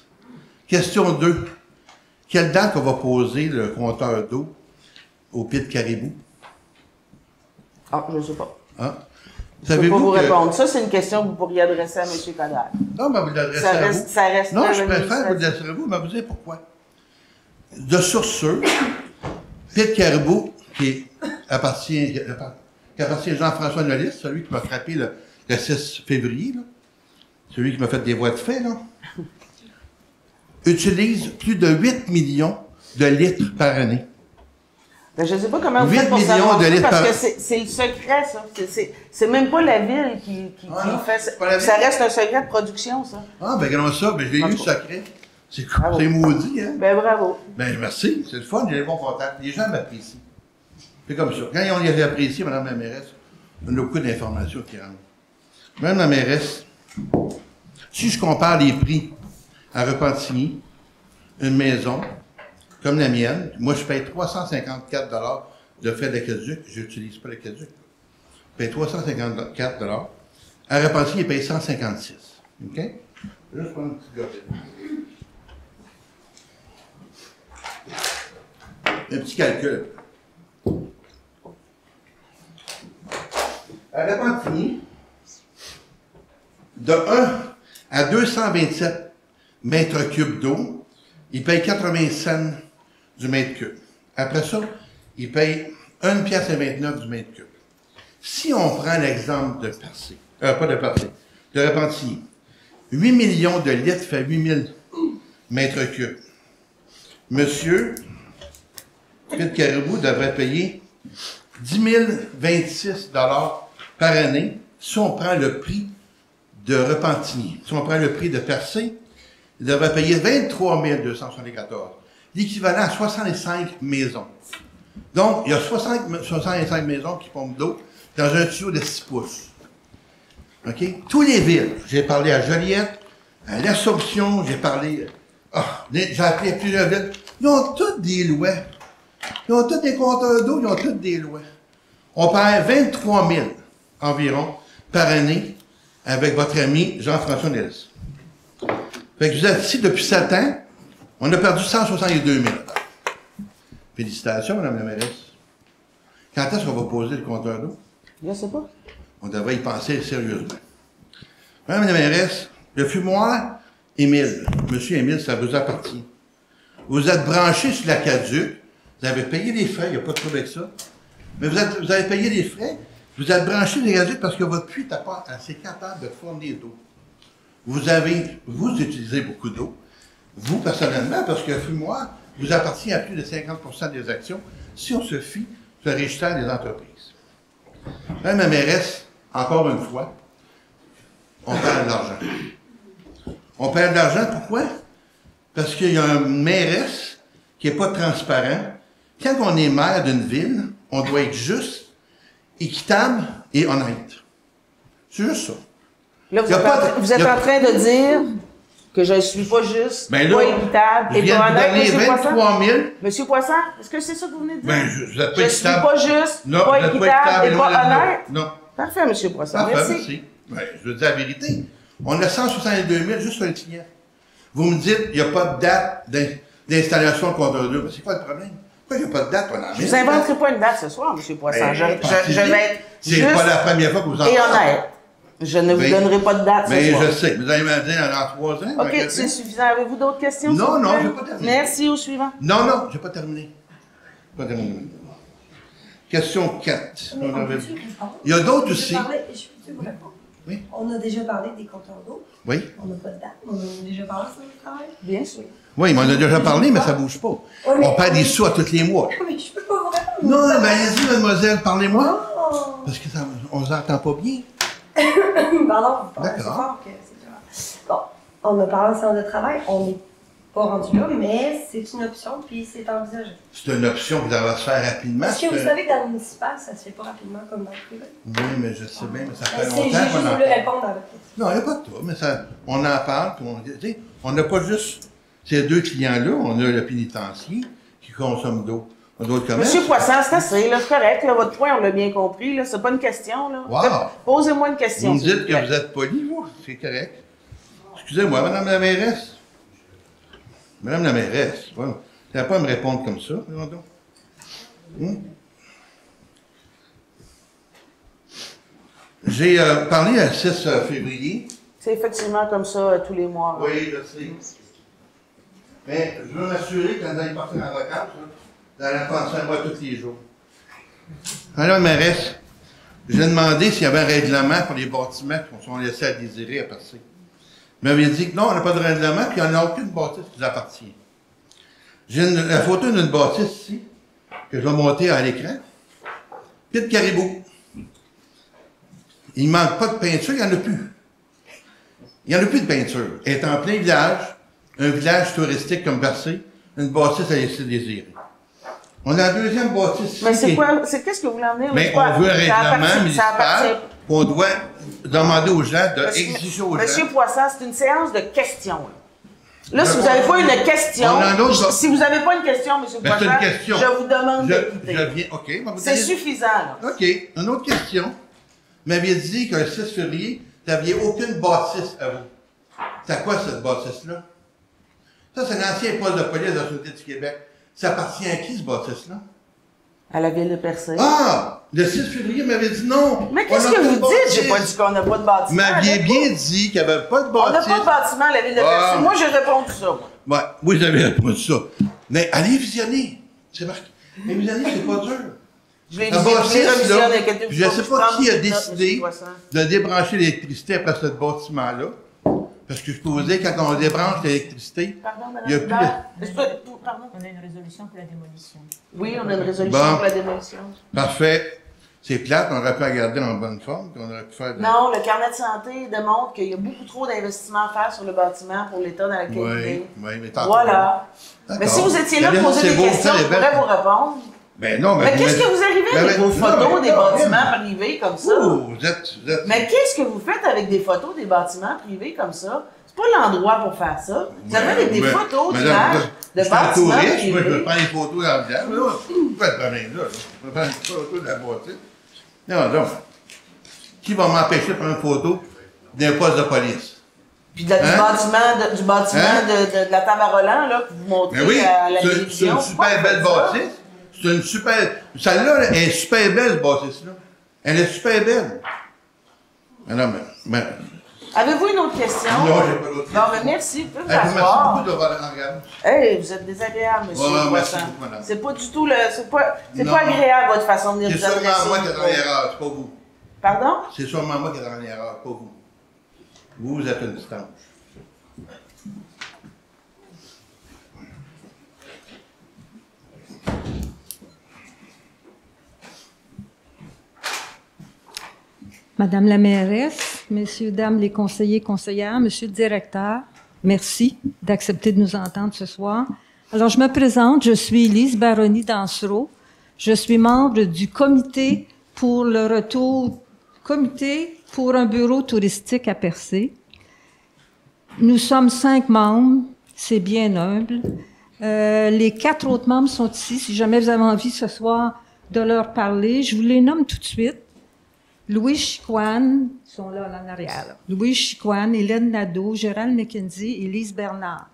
Speaker 6: Question 2. Quelle date on va poser le compteur d'eau au pied de Caribou?
Speaker 1: Ah, je ne sais pas.
Speaker 6: Hein?
Speaker 1: Je ne peux pas vous répondre. Ça, c'est une question que vous pourriez adresser à M. Coderre.
Speaker 6: Non, mais vous l'adressez à vous.
Speaker 1: Ça reste
Speaker 6: non, je préfère vous l'adresser à vous, mais vous savez pourquoi. De source, Pied de Caribou, qui appartient à Jean-François Nollis, celui qui m'a frappé le 6 février, là, celui qui m'a fait des voies de fait, là, utilise plus de 8 millions de litres par année.
Speaker 1: Ben, je ne sais pas comment vous
Speaker 6: 8
Speaker 1: faites pour
Speaker 6: millions
Speaker 1: savoir
Speaker 6: de
Speaker 1: ça,
Speaker 6: litres
Speaker 1: parce
Speaker 6: par-
Speaker 1: que c'est le secret, ça. C'est même pas la ville qui
Speaker 6: non,
Speaker 1: fait
Speaker 6: c'est
Speaker 1: ça.
Speaker 6: pas la ville.
Speaker 1: Ça reste un secret de production, ça.
Speaker 6: Ah, ben, regardons ça, ben, je l'ai
Speaker 1: En
Speaker 6: eu
Speaker 1: tout cas.
Speaker 6: secret. C'est
Speaker 1: Bravo.
Speaker 6: maudit, hein?
Speaker 1: Ben, bravo.
Speaker 6: Ben, merci, c'est le fun, j'ai les bons contacts. Les gens m'apprécient. C'est comme ça. Quand on les apprécie, Mme la mairesse, on a beaucoup d'informations qui rentrent. Mme la mairesse, si je compare les prix à Repentigny, une maison comme la mienne, moi, je paye 354 de frais d'aqueduc. Je n'utilise pas l'aqueduc. Je paye 354 À Repentigny, il paye 156. OK? Là, je prends une petite gorgée. Un petit calcul. À Repentigny, de 1 à 227 mètres cubes d'eau, il paye 80 cents du mètre cube. Après ça, il paye 1,29 pièce du mètre cube. Si on prend l'exemple de Percé, pas de Percé, de Repentigny, 8 millions de litres fait 8000 mètres cubes. Monsieur Pied de Caribou devrait payer 10 026 par année si on prend le prix de Repentigny. Si on prend le prix de Percé, il devrait payer 23 274, l'équivalent à 65 maisons. Donc, il y a 65 maisons qui pompent d'eau dans un tuyau de 6 pouces. OK? Tous les villes, j'ai parlé à Joliette, à l'Assomption, j'ai parlé... j'ai appelé plusieurs villes. Ils ont toutes des lois. Ils ont tous des compteurs d'eau, ils ont toutes des lois. On perd 23 000 environ par année avec votre ami Jean-François Nellis. Fait que vous êtes ici depuis 7 ans, on a perdu 162 000. Félicitations, Mme la mairesse. Quand est-ce qu'on va poser le compteur d'eau?
Speaker 1: Je ne sais pas.
Speaker 6: On devrait y penser sérieusement. Madame la mairesse, le fumoir, Émile, Monsieur Émile, ça vous appartient. Vous êtes branché sur l'aqueduc, vous avez payé les frais, il n'y a pas de trouble avec ça. Mais vous avez payé les frais, vous êtes branché sur l'aqueduc parce que votre puits n'est pas assez capable de fournir d'eau. Vous utilisez beaucoup d'eau, vous personnellement, parce que le fumoir vous appartient à plus de 50% des actions si on se fie sur le registre des entreprises. Madame la mairesse, encore une fois, on perd de l'argent. On perd de l'argent, pourquoi? Parce qu'il y a une mairesse qui n'est pas transparent. Quand on est maire d'une ville, on doit être juste, équitable et honnête. C'est juste ça.
Speaker 1: Là, vous êtes en train de dire que je ne suis pas juste,
Speaker 6: Ben là,
Speaker 1: pas équitable
Speaker 6: je
Speaker 1: et
Speaker 6: viens
Speaker 1: pas
Speaker 6: de
Speaker 1: honnête,
Speaker 6: donner
Speaker 1: M. Poisson.
Speaker 6: 23 000.
Speaker 1: Monsieur Poisson, est-ce que c'est ça que vous venez de dire?
Speaker 6: Ben, vous n'êtes pas
Speaker 1: Je suis
Speaker 6: équitable.
Speaker 1: pas juste,
Speaker 6: Non,
Speaker 1: pas
Speaker 6: vous n'êtes
Speaker 1: équitable et
Speaker 6: loin
Speaker 1: pas
Speaker 6: de là.
Speaker 1: honnête?
Speaker 6: Non.
Speaker 1: Parfait, M. Poisson.
Speaker 6: Parfait,
Speaker 1: Merci.
Speaker 6: merci. Ben, je veux dire la vérité. On a 162 000 juste sur un client. Vous me dites, il n'y a pas de date d'installation de compteur d'eau. C'est quoi le problème? Pourquoi il n'y a pas de date?
Speaker 1: Je ne vous inventerai pas une date ce soir, M. Poisson.
Speaker 6: Ben,
Speaker 1: Je vais être
Speaker 6: c'est
Speaker 1: juste
Speaker 6: pas la première fois que vous en
Speaker 1: et
Speaker 6: parlez.
Speaker 1: honnête. Je ne vous
Speaker 6: Ben,
Speaker 1: donnerai pas de date ce
Speaker 6: Mais
Speaker 1: soir.
Speaker 6: je sais. Vous allez me dire dans 3 ans.
Speaker 1: OK, c'est suffisant. Avez-vous d'autres questions?
Speaker 6: Non,
Speaker 1: s'il vous
Speaker 6: non,
Speaker 1: plaît?
Speaker 6: je n'ai pas terminé.
Speaker 1: Merci. Au suivant.
Speaker 6: Non, non, je n'ai pas terminé. Pas terminé. Question 4. Il y a d'autres aussi.
Speaker 7: Je peux vous répondre?
Speaker 6: Oui.
Speaker 7: On a déjà parlé des compteurs d'eau.
Speaker 6: Oui.
Speaker 7: On n'a pas de date. On a déjà parlé sur le travail.
Speaker 1: Bien sûr.
Speaker 6: Oui, mais on a déjà parlé, mais ça ne bouge pas.
Speaker 7: Oui, mais-
Speaker 6: On perd des sous à tous les mois.
Speaker 7: Mais je peux pas vous répondre.
Speaker 6: Non, mais allez-y, mademoiselle, parlez-moi.
Speaker 7: Oh.
Speaker 6: Parce que on ne vous entend pas bien.
Speaker 7: Pardon, c'est
Speaker 6: D'accord.
Speaker 7: fort que c'est grave. Bon, on a parlé en séance de travail, on n'est pas rendu là, mais c'est une option, puis c'est envisagé.
Speaker 6: C'est une option que vous allez se faire rapidement.
Speaker 7: Est-ce que vous savez que dans le municipal, ça se fait pas rapidement comme dans le privé?
Speaker 6: Oui, mais je sais bien, mais ça fait
Speaker 7: J'ai
Speaker 6: longtemps
Speaker 7: juste
Speaker 6: qu'on en
Speaker 7: voulu
Speaker 6: parle.
Speaker 7: répondre à votre question.
Speaker 6: Non, il n'y a pas de toi, mais ça, on en parle, puis tu sais, on n'a pas juste ces deux clients-là, on a le pénitencier qui consomme d'eau. On a d'autres commerces.
Speaker 1: Monsieur Poisson, c'est assez, là, c'est correct, là, votre point, on l'a bien compris, là, c'est pas une question, là.
Speaker 6: Wow.
Speaker 1: Posez-moi une question.
Speaker 6: Vous me
Speaker 1: s'il
Speaker 6: dites
Speaker 1: vous
Speaker 6: que
Speaker 1: plaît.
Speaker 6: vous êtes poli, vous, c'est correct. Excusez-moi, Madame la mairesse. Madame la mairesse, ouais, vous n'allez pas à me répondre comme ça, voyons donc. J'ai parlé le 6 février.
Speaker 1: C'est effectivement comme ça tous les mois. là.
Speaker 6: Oui, je sais. Mais je veux m'assurer que quand vous allez partir en vacances, vous allez penser à moi tous les jours. Madame la mairesse, j'ai demandé s'il y avait un règlement pour les bâtiments qui sont laissés à désirer à passer. Vous m'aviez dit que non, on n'a pas de règlement, puis il n'y en a aucune bâtisse qui nous appartient. J'ai la photo d'une bâtisse ici, que je vais monter à l'écran. Puis de caribou. Il ne manque pas de peinture, il n'y en a plus. Il n'y en a plus de peinture. Elle est en plein village, un village touristique comme Percé, une bâtisse à laisser désirer. On a la deuxième bâtisse ici.
Speaker 1: Mais c'est
Speaker 6: qui-
Speaker 1: quoi, c'est qu'est-ce que vous voulez en venir?
Speaker 6: Mais
Speaker 1: C'est quoi?
Speaker 6: on veut un
Speaker 1: Ça
Speaker 6: règlement
Speaker 1: appartient- ça
Speaker 6: municipal
Speaker 1: appartient-
Speaker 6: qu'on doit demander aux gens,
Speaker 1: Monsieur-
Speaker 6: exiger aux
Speaker 1: Monsieur
Speaker 6: gens.
Speaker 1: Poisson, c'est une séance de questions. Là, si vous n'avez pas une question,
Speaker 6: On a un autre-
Speaker 1: si vous n'avez pas une question, Monsieur
Speaker 6: Ben, c'est
Speaker 1: Poisson,
Speaker 6: une question.
Speaker 1: je vous demande
Speaker 6: Je
Speaker 1: d'écouter.
Speaker 6: viens, OK. on va vous
Speaker 1: C'est
Speaker 6: donner-
Speaker 1: suffisant, là.
Speaker 6: OK. Une autre question. Vous m'aviez dit qu'un 6 février, vous n'aviez aucune bâtisse à vous. C'est quoi cette bâtisse-là? Ça, c'est l'ancien poste de police de la Sûreté du Québec. Ça appartient à qui, ce bâtisse-là?
Speaker 1: À la ville de Percé.
Speaker 6: Ah! Le 6 février, vous m'avez dit non.
Speaker 1: Mais qu'est-ce
Speaker 6: On a
Speaker 1: que
Speaker 6: pas
Speaker 1: vous
Speaker 6: de
Speaker 1: dites? J'ai
Speaker 6: bâtisse.
Speaker 1: pas dit qu'on n'a pas de bâtiment.
Speaker 6: Vous m'aviez
Speaker 1: là.
Speaker 6: bien dit qu'il n'y avait pas de
Speaker 1: On n'a
Speaker 6: bâtisse.
Speaker 1: pas de bâtiment à la ville de
Speaker 6: Ah.
Speaker 1: Percé. Moi, j'ai répondu ça, moi.
Speaker 6: Ouais, oui, j'avais répondu ça. Mais allez visionner. C'est marqué. Mais visionner, c'est pas dur.
Speaker 1: Je l'ai
Speaker 6: La
Speaker 1: visé, je l'ai
Speaker 6: bâtisse,
Speaker 1: revisionné,
Speaker 6: là,
Speaker 1: inquiétez-vous
Speaker 6: je ne sais pas
Speaker 1: prends
Speaker 6: qui a
Speaker 1: beaucoup de notes,
Speaker 6: décidé
Speaker 1: Monsieur Poisson.
Speaker 6: de débrancher l'électricité après ce bâtiment-là. Parce que je peux vous dire, quand on débranche l'électricité,
Speaker 1: Pardon, madame.
Speaker 6: il y a plus de...
Speaker 1: Pardon?
Speaker 2: On a une résolution pour la démolition.
Speaker 1: Oui, on a une résolution
Speaker 6: Bon.
Speaker 1: pour la démolition.
Speaker 6: Parfait. C'est plate, on aurait pu la garder en bonne forme, puis on aurait pu faire...
Speaker 1: Non, le carnet de santé démontre qu'il y a beaucoup trop d'investissements à faire sur le bâtiment pour l'état dans lequel il
Speaker 6: Oui,
Speaker 1: est.
Speaker 6: oui, mais tantôt.
Speaker 1: Voilà.
Speaker 6: D'accord.
Speaker 1: Mais si vous étiez là
Speaker 6: Mais
Speaker 1: pour poser
Speaker 6: c'est
Speaker 1: des
Speaker 6: beau,
Speaker 1: questions,
Speaker 6: ça,
Speaker 1: je
Speaker 6: les belles-
Speaker 1: pourrais vous répondre.
Speaker 6: Ben non,
Speaker 1: Mais qu'est-ce que vous arrivez avec vos photos des bâtiments
Speaker 6: privés?
Speaker 1: privés comme ça?
Speaker 6: Vous êtes...
Speaker 1: Mais qu'est-ce que vous faites avec des photos des bâtiments privés comme ça? C'est pas l'endroit pour faire ça. Vous avez avec des photos d'images de
Speaker 6: Je suis un
Speaker 1: bâtiments
Speaker 6: touriste, moi, je
Speaker 1: privés.
Speaker 6: peux prendre des photos dans le village. Là, pas de problème là. Je peux prendre une photo de la bâtisse. Non, non. Qui va m'empêcher de prendre une photo d'un poste de police?
Speaker 1: Puis du
Speaker 6: Hein?
Speaker 1: bâtiment
Speaker 6: Hein?
Speaker 1: de la table à Roland, là, que vous montrez
Speaker 6: Mais oui,
Speaker 1: à la
Speaker 6: c'est
Speaker 1: télévision.
Speaker 6: une super belle bâtisse. C'est une super... Celle-là, elle est super belle, cette bâtisse-là. Elle est super belle. Mais non, mais...
Speaker 1: Avez-vous une autre question?
Speaker 6: Non, j'ai pas d'autre
Speaker 1: Bon,
Speaker 6: question.
Speaker 1: ben merci. Vous pouvez vous
Speaker 6: Merci
Speaker 1: asseoir.
Speaker 6: beaucoup de votre regard.
Speaker 1: Hey, vous êtes désagréable, monsieur
Speaker 6: Ouais, merci
Speaker 1: Poisson.
Speaker 6: beaucoup, madame.
Speaker 1: C'est pas du tout le. C'est pas
Speaker 6: Non.
Speaker 1: agréable votre façon de venir
Speaker 6: C'est
Speaker 1: vous adresser.
Speaker 6: sûrement moi qui est dans l'erreur, c'est pas vous.
Speaker 1: Pardon?
Speaker 6: C'est sûrement moi qui est dans l'erreur, pas vous. Vous êtes une distance.
Speaker 8: Madame la mairesse, messieurs, dames les conseillers, conseillères, monsieur le directeur, merci d'accepter de nous entendre ce soir. Alors, je me présente, je suis Lise Baroni d'Ansereau. Je suis membre du comité pour un bureau touristique à Percé. Nous sommes 5 membres, c'est bien humble. Les 4 autres membres sont ici. Si jamais vous avez envie ce soir de leur parler, je vous les nomme tout de suite. Louis Chicoine, ils sont là en arrière. Là. Louis Chicoine, Hélène Nadeau, Gérald McKenzie et Lise Bernard.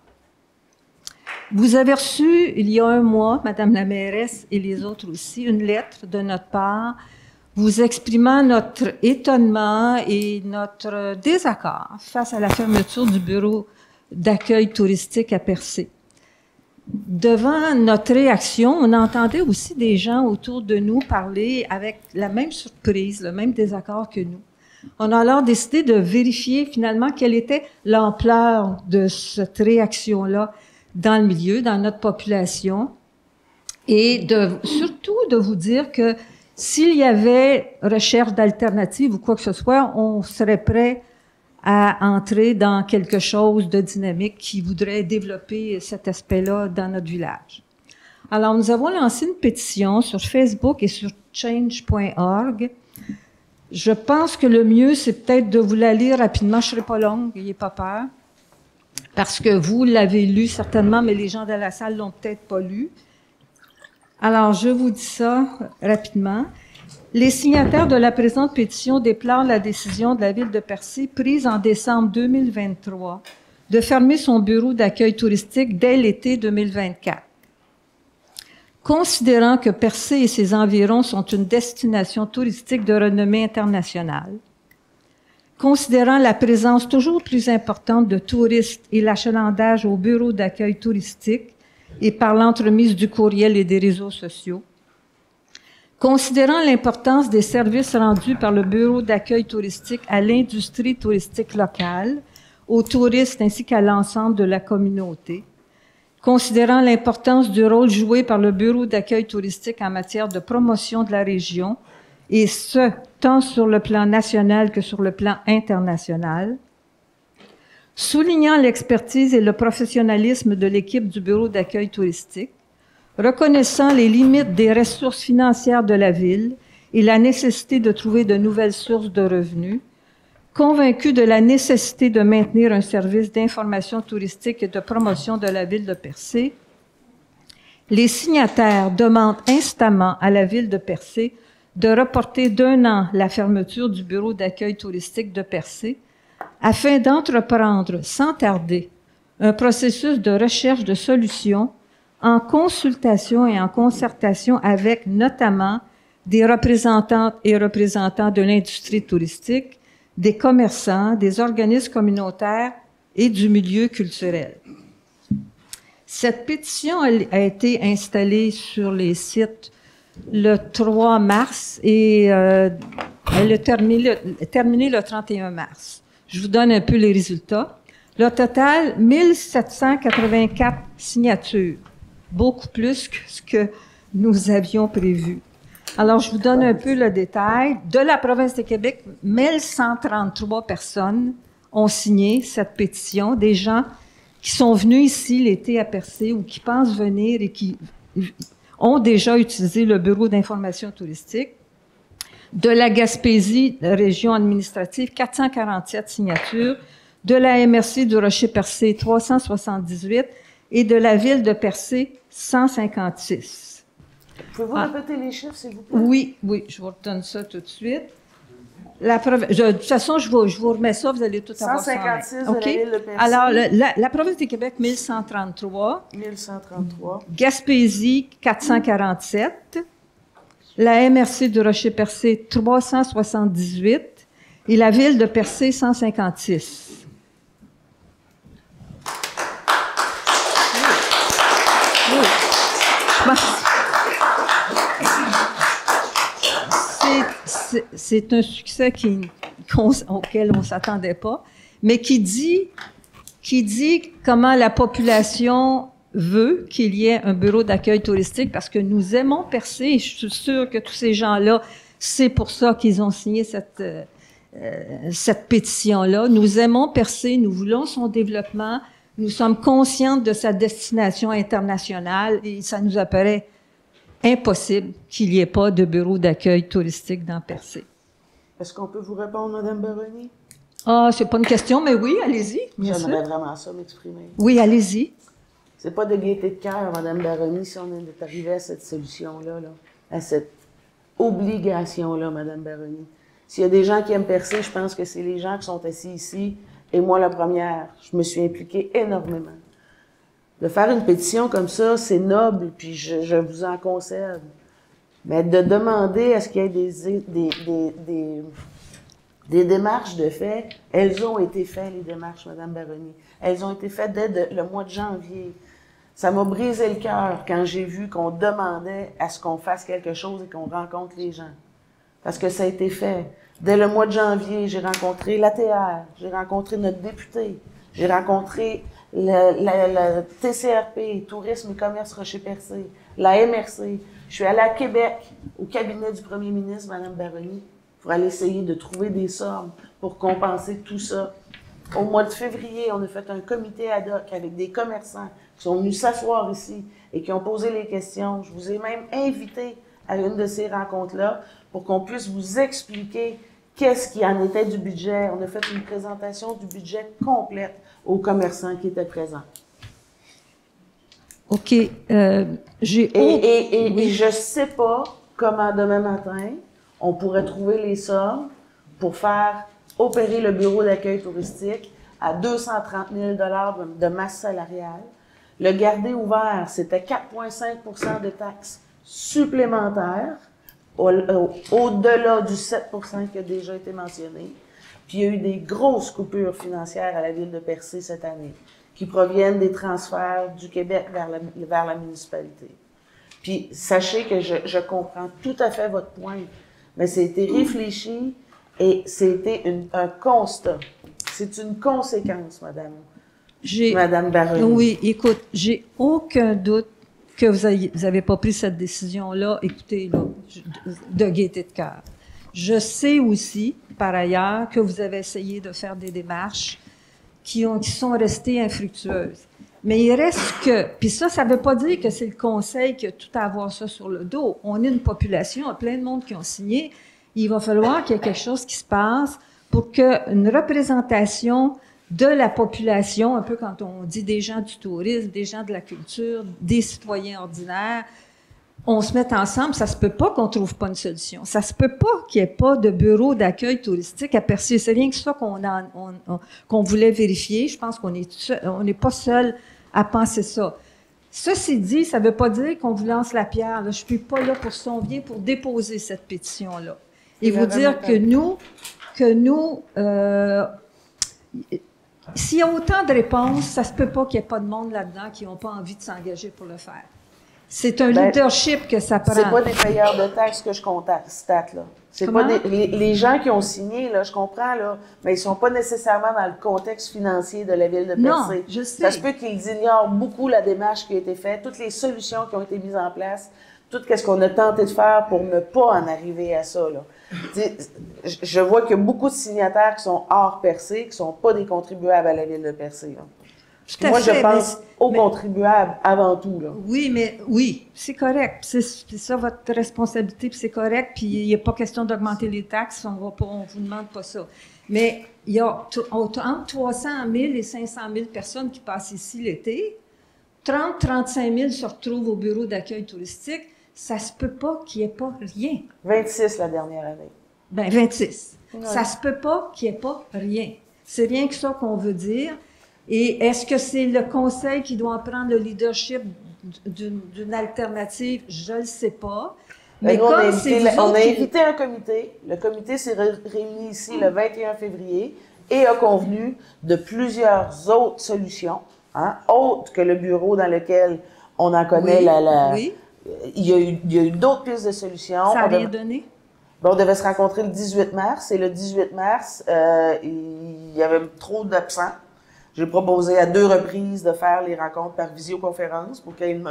Speaker 8: Vous avez reçu, il y a un mois, Madame la mairesse et les autres aussi, une lettre de notre part vous exprimant notre étonnement et notre désaccord face à la fermeture du bureau d'accueil touristique à Percé. Devant notre réaction, on entendait aussi des gens autour de nous parler avec la même surprise, le même désaccord que nous. On a alors décidé de vérifier finalement quelle était l'ampleur de cette réaction-là dans le milieu, dans notre population, et surtout de vous dire que S'il y avait recherche d'alternatives ou quoi que ce soit, on serait prêt à entrer dans quelque chose de dynamique qui voudrait développer cet aspect-là dans notre village. Alors, nous avons lancé une pétition sur Facebook et sur change.org. Je pense que le mieux, c'est peut-être de vous la lire rapidement. Je ne serai pas longue, n'ayez pas peur. Parce que vous l'avez lu certainement, mais les gens de la salle l'ont peut-être pas lu. Alors, je vous dis ça rapidement. Les signataires de la présente pétition déplorent la décision de la Ville de Percé, prise en décembre 2023, de fermer son bureau d'accueil touristique dès l'été 2024. Considérant que Percé et ses environs sont une destination touristique de renommée internationale, considérant la présence toujours plus importante de touristes et l'achalandage au bureau d'accueil touristique et par l'entremise du courriel et des réseaux sociaux, considérant l'importance des services rendus par le bureau d'accueil touristique à l'industrie touristique locale, aux touristes ainsi qu'à l'ensemble de la communauté, considérant l'importance du rôle joué par le bureau d'accueil touristique en matière de promotion de la région, et ce, tant sur le plan national que sur le plan international, soulignant l'expertise et le professionnalisme de l'équipe du bureau d'accueil touristique, reconnaissant les limites des ressources financières de la Ville et la nécessité de trouver de nouvelles sources de revenus, convaincu de la nécessité de maintenir un service d'information touristique et de promotion de la Ville de Percé, les signataires demandent instamment à la Ville de Percé de reporter d'1 an la fermeture du bureau d'accueil touristique de Percé afin d'entreprendre sans tarder un processus de recherche de solutions en consultation et en concertation avec notamment des représentantes et représentants de l'industrie touristique, des commerçants, des organismes communautaires et du milieu culturel. Cette pétition a été installée sur les sites le 3 mars et elle a terminé le 31 mars. Je vous donne un peu les résultats. Le total, 1784 signatures, beaucoup plus que ce que nous avions prévu. Alors, je vous donne un peu le détail. De la province de Québec, 1133 personnes ont signé cette pétition, des gens qui sont venus ici l'été à Percé ou qui pensent venir et qui ont déjà utilisé le bureau d'information touristique. De la Gaspésie, région administrative, 447 signatures. De la MRC du Rocher-Percé, 378. Et de la ville de Percé, 156.
Speaker 1: Pouvez-vous répéter les chiffres, s'il vous plaît?
Speaker 8: Oui, je vous redonne ça tout de suite. De toute façon, je vous remets ça, vous allez tout avoir ça.
Speaker 1: 156 de
Speaker 8: OK?
Speaker 1: la ville de Percé.
Speaker 8: Alors, la province du Québec, 1133.
Speaker 1: 1133.
Speaker 8: Gaspésie, 447. La MRC du Rocher-Percé, 378. Et la ville de Percé, 156. C'est un succès auquel on ne s'attendait pas, mais qui dit comment la population veut qu'il y ait un bureau d'accueil touristique parce que nous aimons Percé et je suis sûre que tous ces gens-là, c'est pour ça qu'ils ont signé cette pétition-là. Nous aimons Percé, nous voulons son développement, nous sommes conscientes de sa destination internationale et ça nous apparaît impossible qu'il n'y ait pas de bureau d'accueil touristique dans Percé.
Speaker 1: Est-ce qu'on peut vous répondre, Mme Baroni?
Speaker 8: Ah, c'est pas une question, mais oui, allez-y, bien sûr.
Speaker 1: J'aimerais vraiment ça m'exprimer.
Speaker 8: Oui, allez-y.
Speaker 1: C'est pas de gaieté de cœur, Mme Baroni, si on est arrivé à cette solution-là, à cette obligation-là, Mme Baroni. S'il y a des gens qui aiment Percé, je pense que c'est les gens qui sont assis ici, et moi la première, je me suis impliquée énormément. De faire une pétition comme ça, c'est noble, puis je vous en concède. Mais de demander à ce qu'il y ait des démarches de fait, elles ont été faites, les démarches, Mme Baroni. Elles ont été faites dès le mois de janvier. Ça m'a brisé le cœur quand j'ai vu qu'on demandait à ce qu'on fasse quelque chose et qu'on rencontre les gens. Parce que ça a été fait. Dès le mois de janvier, j'ai rencontré l'ATR, j'ai rencontré notre député, j'ai rencontré la TCRP, Tourisme et Commerce Rocher-Percé, la MRC. Je suis allée à Québec, au cabinet du premier ministre, Mme Baroni, pour aller essayer de trouver des sommes pour compenser tout ça. Au mois de février, on a fait un comité ad hoc avec des commerçants qui sont venus s'asseoir ici et qui ont posé les questions. Je vous ai même invité à une de ces rencontres-là pour qu'on puisse vous expliquer qu'est-ce qui en était du budget. On a fait une présentation du budget complète aux commerçants qui étaient présents.
Speaker 8: OK. J'ai
Speaker 1: Et je ne sais pas comment demain matin, on pourrait trouver les sommes pour faire opérer le bureau d'accueil touristique à 230 000 $ de masse salariale. Le garder ouvert, c'était 4,5 % de taxes supplémentaires, au-delà du 7 % qui a déjà été mentionné. Puis il y a eu des grosses coupures financières à la ville de Percé cette année, qui proviennent des transferts du Québec vers la municipalité. Puis sachez que je comprends tout à fait votre point, mais c'était réfléchi et c'était un constat. C'est une conséquence, Madame Baroni.
Speaker 8: Oui, écoute, j'ai aucun doute que vous n'avez pas pris cette décision-là, écoutez, là, de gaieté de cœur. Je sais aussi, par ailleurs, que vous avez essayé de faire des démarches qui sont restées infructueuses. Mais il reste que, puis ça ne veut pas dire que c'est le conseil qui a tout à avoir ça sur le dos. On est une population, il y a plein de monde qui ont signé. Il va falloir qu'il y ait quelque chose qui se passe pour qu'une représentation de la population, un peu quand on dit des gens du tourisme, des gens de la culture, des citoyens ordinaires, on se mette ensemble. Ça se peut pas qu'on trouve pas une solution. Ça se peut pas qu'il n'y ait pas de bureau d'accueil touristique à Percé. C'est rien que ça qu'on voulait vérifier. Je pense qu'on n'est pas seul à penser ça. Ceci dit, ça veut pas dire qu'on vous lance la pierre. Là. Je suis pas là pour ça. On vient pour déposer cette pétition-là. Et vous dire que nous, s'il y a autant de réponses, ça se peut pas qu'il n'y ait pas de monde là-dedans qui n'ont pas envie de s'engager pour le faire. C'est un leadership que ça prend.
Speaker 1: C'est pas des payeurs de taxes que je constate, là. C'est pas les gens qui ont signé, là, je comprends, là, mais ils sont pas nécessairement dans le contexte financier de la ville de Percé.
Speaker 8: Non, je sais.
Speaker 1: Ça se peut qu'ils ignorent beaucoup la démarche qui a été faite, toutes les solutions qui ont été mises en place, tout ce qu'on a tenté de faire pour ne pas en arriver à ça, là. Je vois qu'il y a beaucoup de signataires qui sont hors Percé, qui sont pas des contribuables à la ville de Percé, là. Moi, je pense aux contribuables avant tout, là.
Speaker 8: Oui, c'est correct. C'est ça votre responsabilité, puis c'est correct. Puis il n'y a pas question d'augmenter les taxes, on vous demande pas ça. Mais il y a entre 300 000 et 500 000 personnes qui passent ici l'été. 30-35 000 se retrouvent au bureau d'accueil touristique. Ça se peut pas qu'il n'y ait pas rien.
Speaker 1: 26 la dernière année.
Speaker 8: Ben 26.
Speaker 1: Ouais.
Speaker 8: Ça se peut pas qu'il n'y ait pas rien. C'est rien que ça qu'on veut dire. Et est-ce que c'est le conseil qui doit prendre le leadership d'une alternative? Je le sais pas. Mais
Speaker 1: on a
Speaker 8: invité
Speaker 1: un comité. Le comité s'est réuni ici le 21 février et a convenu de plusieurs autres solutions, autres que le bureau dans lequel on en connaît
Speaker 8: oui.
Speaker 1: Il y a eu d'autres pistes de solutions.
Speaker 8: Ça a rien donné?
Speaker 1: On devait se rencontrer le 18 mars et le 18 mars, il y avait trop d'absents. J'ai proposé à 2 reprises de faire les rencontres par visioconférence pour qu'il y ait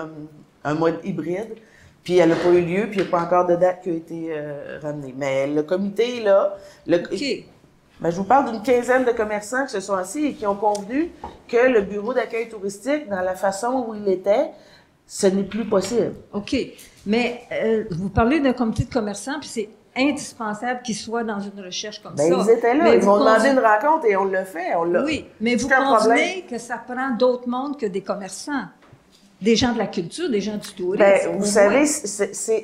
Speaker 1: un mode hybride. Puis elle n'a pas eu lieu, puis il n'y a pas encore de date qui a été ramenée. Mais le comité est là. Ben, je vous parle d'une quinzaine de commerçants qui se sont assis et qui ont convenu que le bureau d'accueil touristique, dans la façon où il était, ce n'est plus possible.
Speaker 8: OK. Mais vous parlez d'un comité de commerçants, puis c'est indispensable qu'ils soient dans une recherche comme ça.
Speaker 1: Ils étaient là. Ils m'ont demandé une rencontre et on l'a fait.
Speaker 8: Oui, mais vous convenez que ça prend d'autres mondes que des commerçants. Des gens de la culture, des gens du tourisme.
Speaker 1: Ben, vous savez,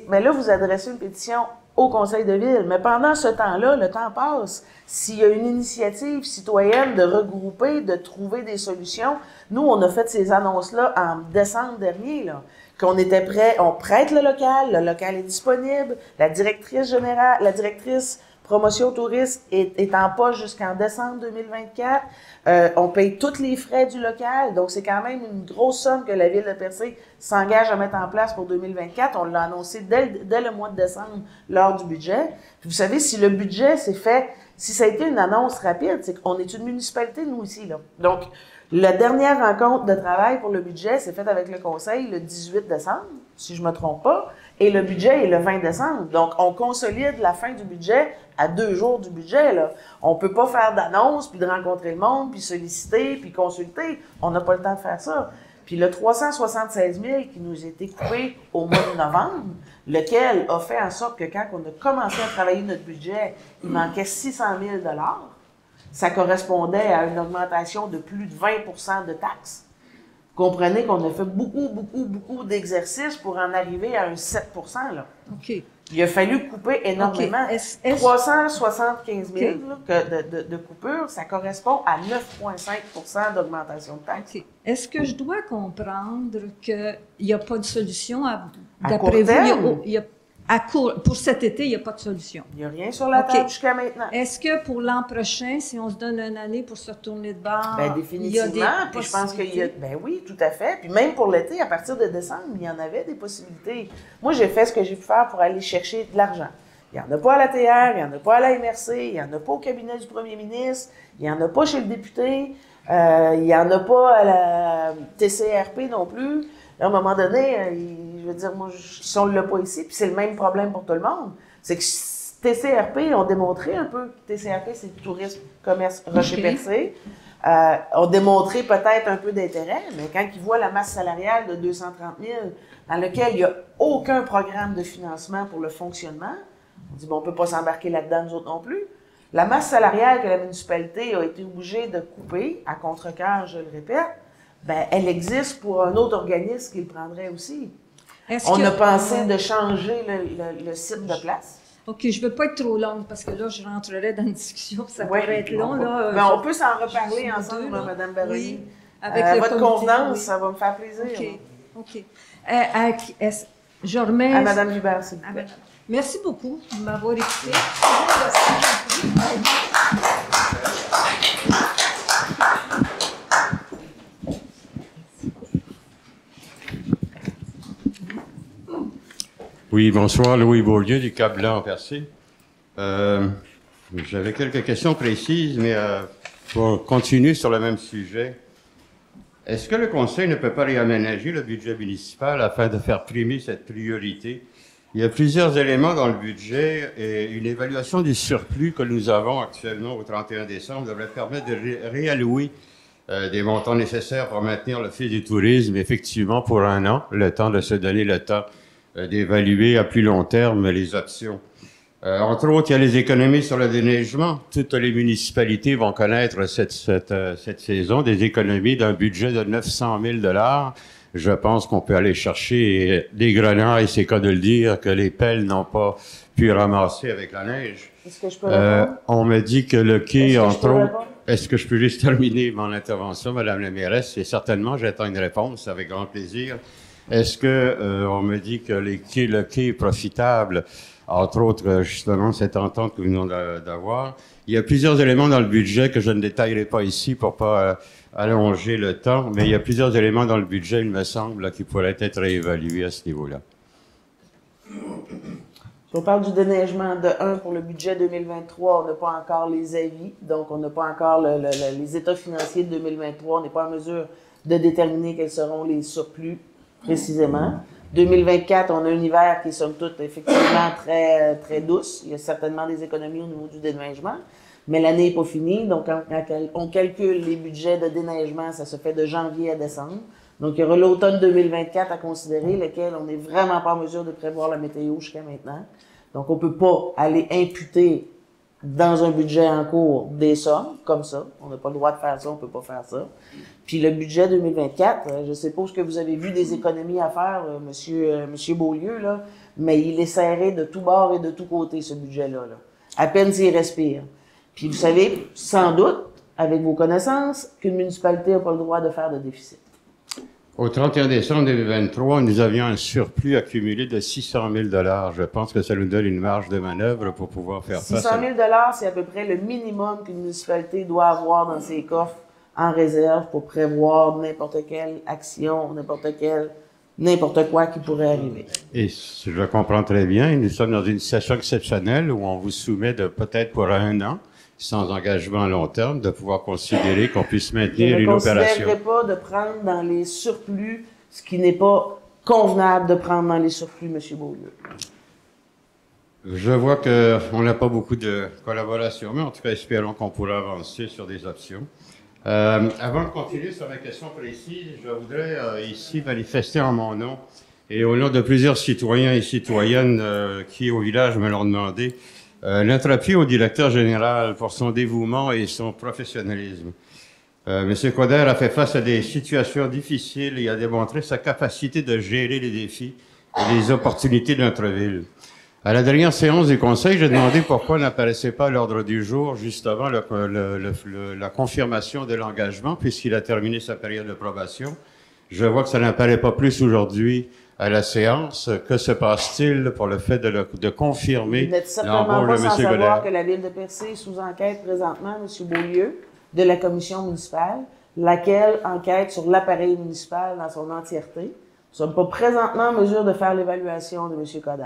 Speaker 1: mais là, vous adressez une pétition au conseil de ville. Mais pendant ce temps-là, le temps passe. S'il y a une initiative citoyenne de regrouper, de trouver des solutions, nous, on a fait ces annonces-là en décembre dernier, là, qu'on était prêt, on prête le local est disponible, la directrice promotion tourisme est en poste jusqu'en décembre 2024. On paye tous les frais du local, donc c'est quand même une grosse somme que la ville de Percé s'engage à mettre en place pour 2024. On l'a annoncé dès le mois de décembre lors du budget. Puis vous savez, si le budget s'est fait, si ça a été une annonce rapide, c'est qu'on est une municipalité, nous, ici, là. Donc, La dernière rencontre de travail pour le budget s'est faite avec le conseil le 18 décembre, si je me trompe pas, et le budget est le 20 décembre. Donc, on consolide la fin du budget à 2 jours du budget, là. On peut pas faire d'annonce, puis de rencontrer le monde, puis solliciter, puis consulter. On n'a pas le temps de faire ça. Puis le 376 000 qui nous a été coupé au mois de novembre, lequel a fait en sorte que quand on a commencé à travailler notre budget, il manquait 600 000 $. Ça correspondait à une augmentation de plus de 20 % de taxes. Comprenez qu'on a fait beaucoup d'exercices pour en arriver à un 7 % là.
Speaker 8: OK.
Speaker 1: Il a fallu couper énormément.
Speaker 8: Okay.
Speaker 1: 375 000 là, de coupure, ça correspond à 9,5 % d'augmentation de taxes.
Speaker 8: Okay. Est-ce que je dois comprendre qu'il n'y a pas de solution
Speaker 1: d'après vous?
Speaker 8: Pour cet été, il n'y a pas de solution.
Speaker 1: Il n'y a rien sur la table jusqu'à maintenant.
Speaker 8: Est-ce que pour l'an prochain, si on se donne une année pour se retourner de bord,
Speaker 1: bien, définitivement, puis je pense qu'il y a... Ben oui, tout à fait. Puis même pour l'été, à partir de décembre, il y en avait des possibilités. Moi, j'ai fait ce que j'ai pu faire pour aller chercher de l'argent. Il n'y en a pas à la TR, il n'y en a pas à la MRC, il n'y en a pas au cabinet du premier ministre, il n'y en a pas chez le député, il n'y en a pas à la TCRP non plus. Là, à un moment donné, je veux dire, moi, si on ne l'a pas ici, puis c'est le même problème pour tout le monde, c'est que TCRP ont démontré un peu, TCRP, c'est Tourisme, Commerce, Rocher-Percé, ont démontré peut-être un peu d'intérêt, mais quand ils voient la masse salariale de 230 000, dans lequel il n'y a aucun programme de financement pour le fonctionnement, on dit, bon, on ne peut pas s'embarquer là-dedans, nous autres non plus. La masse salariale que la municipalité a été obligée de couper, à contre-cœur, je le répète, ben, elle existe pour un autre organisme qui le prendrait aussi. On a pensé de changer le site de place.
Speaker 8: OK, je ne veux pas être trop longue parce que là, je rentrerai dans une discussion, ça pourrait être long. Là,
Speaker 1: ben, on peut s'en reparler ensemble, Mme Baroni. Oui,
Speaker 8: avec
Speaker 1: votre convenance, ça va me faire plaisir.
Speaker 8: OK. Je remets...
Speaker 1: À Mme Hubert, s'il vous plaît.
Speaker 8: Merci beaucoup de m'avoir écouté.
Speaker 9: Oui, bonsoir, Louis Beaulieu du Cap Blanc Percé. J'avais quelques questions précises, mais pour continuer sur le même sujet, est-ce que le Conseil ne peut pas réaménager le budget municipal afin de faire primer cette priorité? Il y a plusieurs éléments dans le budget et une évaluation du surplus que nous avons actuellement au 31 décembre devrait permettre de réallouer des montants nécessaires pour maintenir l'Office du tourisme, effectivement, pour un an, le temps de se donner le temps d'évaluer à plus long terme les options. Entre autres, il y a les économies sur le déneigement. Toutes les municipalités vont connaître cette saison des économies d'un budget de 900 000 $. Je pense qu'on peut aller chercher des grenailles, c'est cas de le dire, que les pelles n'ont pas pu ramasser avec la neige.
Speaker 1: Est-ce que je peux répondre?
Speaker 9: On me dit que le quai, entre autres... Est-ce que je peux juste terminer mon intervention, Madame la mairesse? Et certainement, j'attends une réponse avec grand plaisir. Est-ce que on me dit que le quai est profitable, entre autres, justement, cette entente que nous venons d'avoir? Il y a plusieurs éléments dans le budget que je ne détaillerai pas ici pour pas allonger le temps, mais il y a plusieurs éléments dans le budget, il me semble, qui pourraient être réévalués à ce niveau-là.
Speaker 1: Si on parle du déneigement de 1 pour le budget 2023, on n'a pas encore les avis, donc on n'a pas encore les états financiers de 2023, on n'est pas en mesure de déterminer quels seront les surplus précisément. 2024, on a un hiver qui est somme toute effectivement très douce. Il y a certainement des économies au niveau du déneigement, mais l'année n'est pas finie. Donc, quand on calcule les budgets de déneigement, ça se fait de janvier à décembre. Donc, il y aura l'automne 2024 à considérer, lequel on n'est vraiment pas en mesure de prévoir la météo jusqu'à maintenant. Donc, on ne peut pas aller imputer dans un budget en cours des sommes, comme ça. On n'a pas le droit de faire ça, on ne peut pas faire ça. Puis le budget 2024, je suppose que vous avez vu des économies à faire, monsieur Beaulieu, là, mais il est serré de tous bords et de tous côtés, ce budget-là. Là. À peine s'il respire. Puis vous savez, sans doute, avec vos connaissances, qu'une municipalité n'a pas le droit de faire de déficit.
Speaker 9: Au 31 décembre 2023, nous avions un surplus accumulé de 600 000 $. Je pense que ça nous donne une marge de manœuvre pour pouvoir faire face.
Speaker 1: 600 000 $, c'est à peu près le minimum qu'une municipalité doit avoir dans ses coffres en réserve pour prévoir n'importe quelle action, n'importe quoi qui pourrait arriver.
Speaker 9: Et si je comprends très bien, nous sommes dans une situation exceptionnelle où on vous soumet de peut-être pour un an sans engagement à long terme, de pouvoir considérer qu'on puisse
Speaker 1: Je
Speaker 9: maintenir
Speaker 1: ne
Speaker 9: une opération.
Speaker 1: considérerais pas de prendre dans les surplus ce qui n'est pas convenable de prendre dans les surplus, M. Beaulieu.
Speaker 9: Je vois qu'on n'a pas beaucoup de collaboration, mais en tout cas, espérons qu'on pourra avancer sur des options. Avant de continuer sur ma question précise, je voudrais ici manifester en mon nom et au nom de plusieurs citoyens et citoyennes qui, au village, me l'ont demandé, notre appui au directeur général pour son dévouement et son professionnalisme. M. Coder a fait face à des situations difficiles et a démontré sa capacité de gérer les défis et les opportunités de notre ville. À la dernière séance du Conseil, j'ai demandé pourquoi n'apparaissait pas à l'ordre du jour juste avant la confirmation de l'engagement, puisqu'il a terminé sa période de probation. Je vois que ça n'apparaît pas plus aujourd'hui à la séance. Que se passe-t-il pour le fait de confirmer
Speaker 1: Vous n'êtes certainement
Speaker 9: l'embauche
Speaker 1: pas
Speaker 9: de
Speaker 1: sans
Speaker 9: M.
Speaker 1: savoir
Speaker 9: Godard?
Speaker 1: que la Ville de Percé est sous enquête présentement, M. Beaulieu, de la commission municipale, laquelle enquête sur l'appareil municipal dans son entièreté. Nous ne sommes pas présentement en mesure de faire l'évaluation de M. Coder.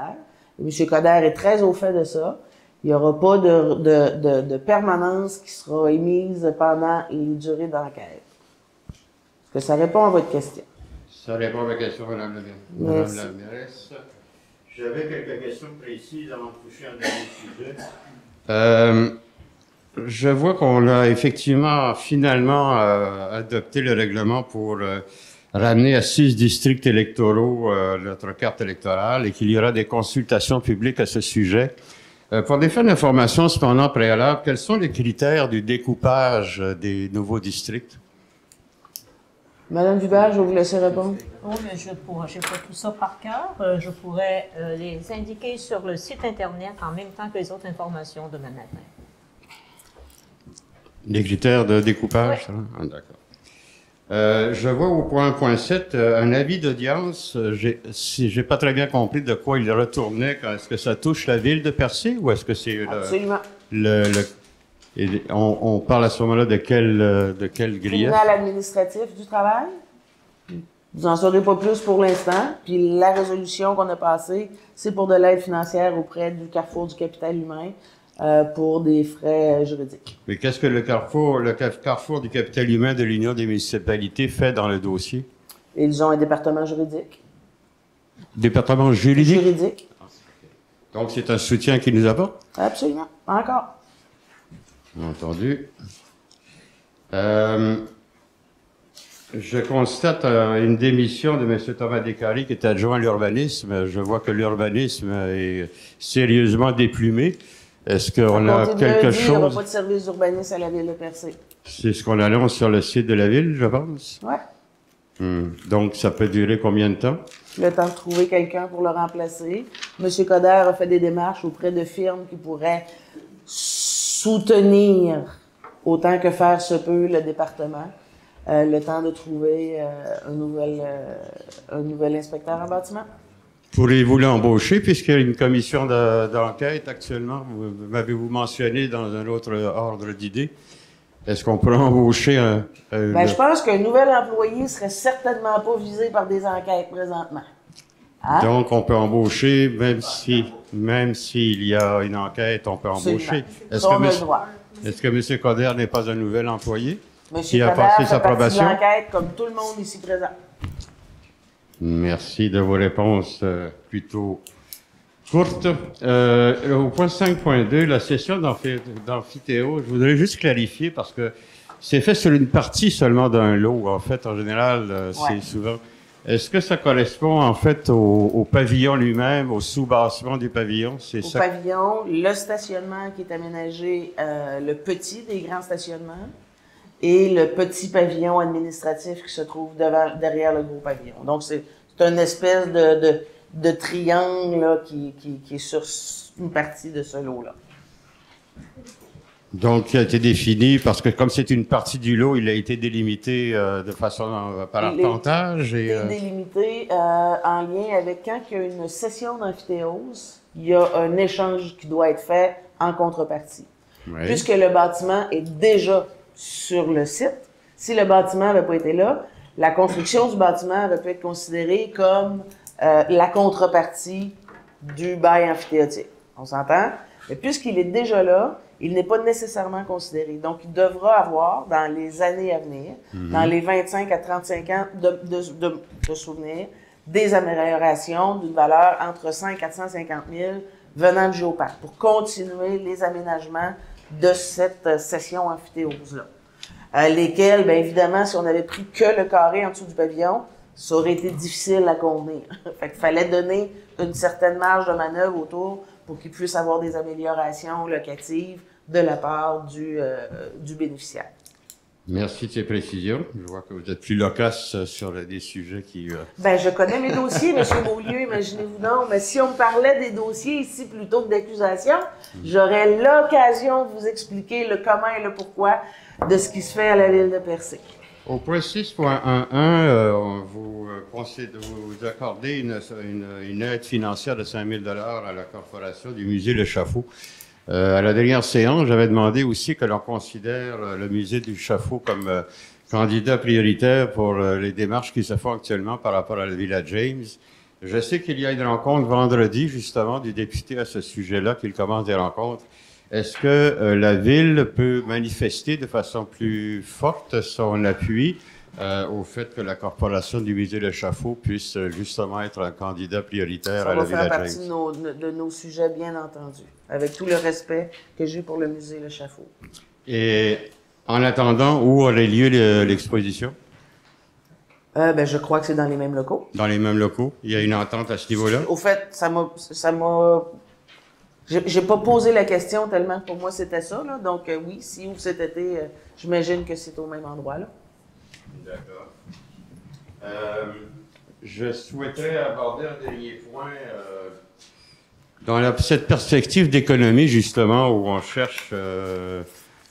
Speaker 1: M. Coder est très au fait de ça. Il n'y aura pas de permanence qui sera émise pendant les durées d'enquête. Est-ce que ça répond à votre question?
Speaker 9: Ça répond à ma question, Mme la mairesse. J'avais quelques questions précises avant de toucher à un dernier sujet. Je vois qu'on a effectivement, finalement, adopté le règlement pour ramener à 6 districts électoraux notre carte électorale et qu'il y aura des consultations publiques à ce sujet. Pour des fins d'information cependant préalables, quels sont les critères du découpage des nouveaux districts?
Speaker 1: Madame Dubal, je vais vous laisser répondre.
Speaker 2: Oui, mais je n'ai pas tout ça par cœur. Je pourrais les indiquer sur le site Internet en même temps que les autres informations demain matin.
Speaker 9: Les critères de découpage?
Speaker 2: Oui.
Speaker 9: Ah, d'accord. Je vois au point 7 un avis d'audience. Si j'ai pas très bien compris de quoi il retournait. Est-ce que ça touche la ville de Percé ou est-ce que c'est
Speaker 1: Absolument.
Speaker 9: On parle à ce moment-là de quel grief?
Speaker 1: Tribunal administratif du travail. Vous n'en saurez pas plus pour l'instant. Puis la résolution qu'on a passée, c'est pour de l'aide financière auprès du Carrefour du capital humain pour des frais juridiques.
Speaker 9: Mais qu'est-ce que le Carrefour du capital humain de l'Union des municipalités fait dans le dossier?
Speaker 1: Ils ont un département juridique.
Speaker 9: Département juridique?
Speaker 1: Juridique.
Speaker 9: Donc c'est un soutien qu'ils nous apportent?
Speaker 1: Absolument. Encore.
Speaker 9: Entendu. Je constate une démission de M. Thomas Descaries, qui est adjoint à l'urbanisme. Je vois que l'urbanisme est sérieusement déplumé. Est-ce qu'on a quelque chose?
Speaker 1: Il n'y aura pas de service d'urbanisme à la ville de Percé.
Speaker 9: C'est ce qu'on annonce sur le site de la ville, je pense?
Speaker 1: Oui.
Speaker 9: Donc, ça peut durer combien de temps?
Speaker 1: Le temps de trouver quelqu'un pour le remplacer. M. Coder a fait des démarches auprès de firmes qui pourraient soutenir, autant que faire se peut, le département. Le temps de trouver un nouvel inspecteur en bâtiment.
Speaker 9: Pourriez-vous l'embaucher puisqu'il y a une commission d'enquête actuellement? M'avez-vous mentionné dans un autre ordre d'idées? Est-ce qu'on peut embaucher
Speaker 1: Je pense qu'un nouvel employé serait certainement pas visé par des enquêtes présentement. Hein?
Speaker 9: Donc, on peut embaucher, même s'il y a une enquête, on peut embaucher. Est-ce que M. Coder n'est pas un nouvel employé?
Speaker 1: Monsieur Coder fait partie de l'enquête comme tout le monde ici présent.
Speaker 9: Merci de vos réponses plutôt courtes. Au point 5.2, la session d'amphithéo, je voudrais juste clarifier parce que c'est fait sur une partie seulement d'un lot. En fait, en général, c'est souvent... Est-ce que ça correspond en fait au pavillon lui-même, au sous-bassement du pavillon?
Speaker 1: Au pavillon, le stationnement qui est aménagé, le petit des grands stationnements, et le petit pavillon administratif qui se trouve derrière le gros pavillon. Donc, c'est une espèce de triangle là, qui est sur une partie de ce lot-là.
Speaker 9: Donc, il a été défini, parce que comme c'est une partie du lot, il a été délimité de façon par arpentage. Il est
Speaker 1: délimité en lien avec quand il y a une session d'amphithéose, il y a un échange qui doit être fait en contrepartie. Oui. Puisque le bâtiment est déjà sur le site, si le bâtiment n'avait pas été là, la construction du bâtiment aurait pu être considérée comme la contrepartie du bail amphithéotique. On s'entend? Mais puisqu'il est déjà là, il n'est pas nécessairement considéré. Donc, il devra avoir, dans les années à venir, dans les 25 à 35 ans de souvenirs, des améliorations d'une valeur entre 100 et 450 000 venant du géoparc pour continuer les aménagements de cette session amphithéose-là. Lesquels, bien évidemment, si on avait pris que le carré en dessous du pavillon, ça aurait été difficile à convenir. Fait qu'il fallait donner une certaine marge de manœuvre autour pour qu'il puisse avoir des améliorations locatives de la part du bénéficiaire.
Speaker 9: Merci de ces précisions. Je vois que vous êtes plus loquace sur des sujets qui...
Speaker 1: Ben, je connais mes dossiers, M. Beaulieu, imaginez-vous donc. Mais si on me parlait des dossiers ici plutôt que d'accusations, j'aurais l'occasion de vous expliquer le comment et le pourquoi de ce qui se fait à la ville de Percé.
Speaker 9: Au point 6.11, vous accordez une aide financière de 5 000 $ à la corporation du musée Le Chaffault. À la dernière séance, j'avais demandé aussi que l'on considère le musée du Chaffault comme candidat prioritaire pour les démarches qui se font actuellement par rapport à la Villa James. Je sais qu'il y a une rencontre vendredi, justement, du député à ce sujet-là, qu'il commence des rencontres. Est-ce que la Ville peut manifester de façon plus forte son appui au fait que la corporation du musée Le Chaffault puisse justement être un candidat prioritaire à la Villa James?
Speaker 1: Ça va faire partie de nos sujets, bien entendu, avec tout le respect que j'ai pour le musée Le Chaffault. Et
Speaker 9: en attendant, où aurait lieu l'exposition?
Speaker 1: Ben, je crois que c'est dans les mêmes locaux.
Speaker 9: Dans les mêmes locaux? Il y a une entente à ce niveau-là?
Speaker 1: Au fait, ça m'a... J'ai pas posé la question tellement que pour moi c'était ça, là. Donc oui, si ouvre cet été, j'imagine que c'est au même endroit, là.
Speaker 9: D'accord. Je souhaiterais aborder un dernier point. Dans cette perspective d'économie, justement, où on cherche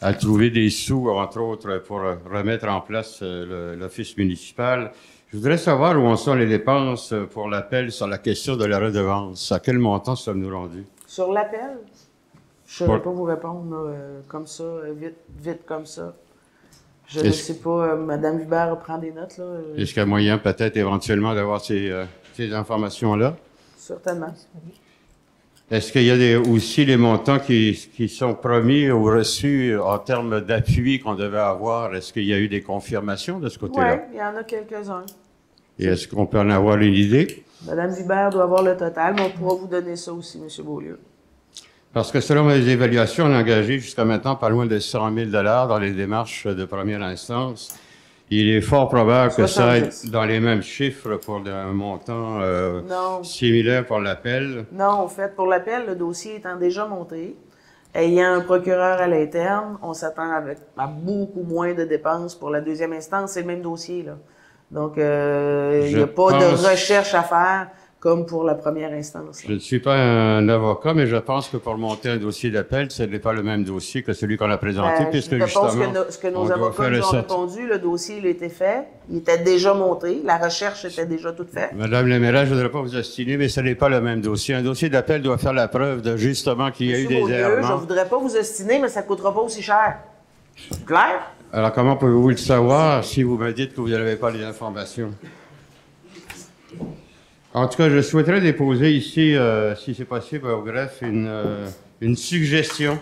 Speaker 9: à trouver des sous, entre autres, pour remettre en place l'office municipal, je voudrais savoir où en sont les dépenses pour l'appel sur la question de la redevance. À quel montant sommes-nous rendus? Sur
Speaker 1: l'appel? Je ne saurais pas vous répondre comme ça, vite comme ça. Je ne sais pas, Mme Hubert prend des notes, là.
Speaker 9: Est-ce qu'il y a moyen peut-être éventuellement d'avoir ces informations-là?
Speaker 1: Certainement.
Speaker 9: Est-ce qu'il y a aussi les montants qui sont promis ou reçus en termes d'appui qu'on devait avoir? Est-ce qu'il y a eu des confirmations de ce côté-là?
Speaker 1: Oui, il y en a quelques-uns.
Speaker 9: Et est-ce qu'on peut en avoir une idée?
Speaker 1: Mme Hubert doit avoir le total, mais on pourra vous donner ça aussi, M. Beaulieu.
Speaker 9: Parce que selon mes évaluations, on a engagé jusqu'à maintenant pas loin de 100 000 $ dans les démarches de première instance. Il est fort probable que ça aille dans les mêmes chiffres pour un montant similaire pour l'appel.
Speaker 1: Non, en fait, pour l'appel, le dossier étant déjà monté, ayant un procureur à l'interne, on s'attend à beaucoup moins de dépenses pour la deuxième instance. C'est le même dossier, là. Donc, il n'y a pas de recherche à faire comme pour la première instance.
Speaker 9: Je ne suis pas un avocat, mais je pense que pour monter un dossier d'appel, ce n'est pas le même dossier que celui qu'on a présenté, puisque justement,
Speaker 1: ce que nos avocats nous ont répondu, le dossier, il a été fait, il était déjà monté, la recherche était déjà toute faite.
Speaker 9: Madame la mairesse, je ne voudrais pas vous ostiner, mais ce n'est pas le même dossier. Un dossier d'appel doit faire la preuve de justement qu'il y a eu des erreurs.
Speaker 1: Je ne voudrais pas vous ostiner, mais ça ne coûtera pas aussi cher. Clair?
Speaker 9: Alors, comment pouvez-vous le savoir si vous me dites que vous n'avez pas les informations? En tout cas, je souhaiterais déposer ici, si c'est possible, au greffe, une suggestion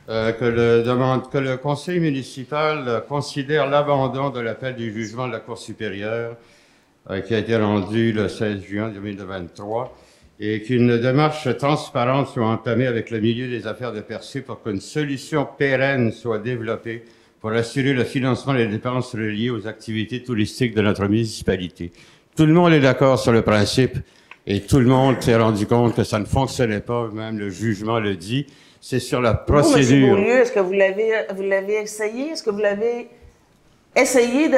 Speaker 9: que le conseil municipal considère l'abandon de l'appel du jugement de la Cour supérieure qui a été rendu le 16 juin 2023 et qu'une démarche transparente soit entamée avec le milieu des affaires de Percé pour qu'une solution pérenne soit développée pour assurer le financement des dépenses reliées aux activités touristiques de notre municipalité. Tout le monde est d'accord sur le principe et tout le monde s'est rendu compte que ça ne fonctionnait pas, même le jugement le dit. C'est sur la procédure.
Speaker 1: Vous, M. Beaulieu, est-ce que vous l'avez essayé? Est-ce que vous l'avez essayé de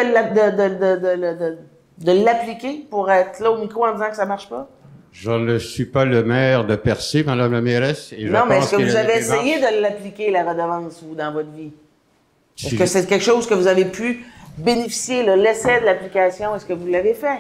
Speaker 1: l'appliquer pour être là au micro en disant que ça ne marche pas?
Speaker 9: Je ne suis pas le maire de Percé, Madame la mairesse. Et
Speaker 1: non, mais est-ce que vous avez essayé de l'appliquer, la redevance, vous, dans votre vie? Est-ce que c'est quelque chose que vous avez pu bénéficier, l'essai de l'application? Est-ce que vous l'avez fait?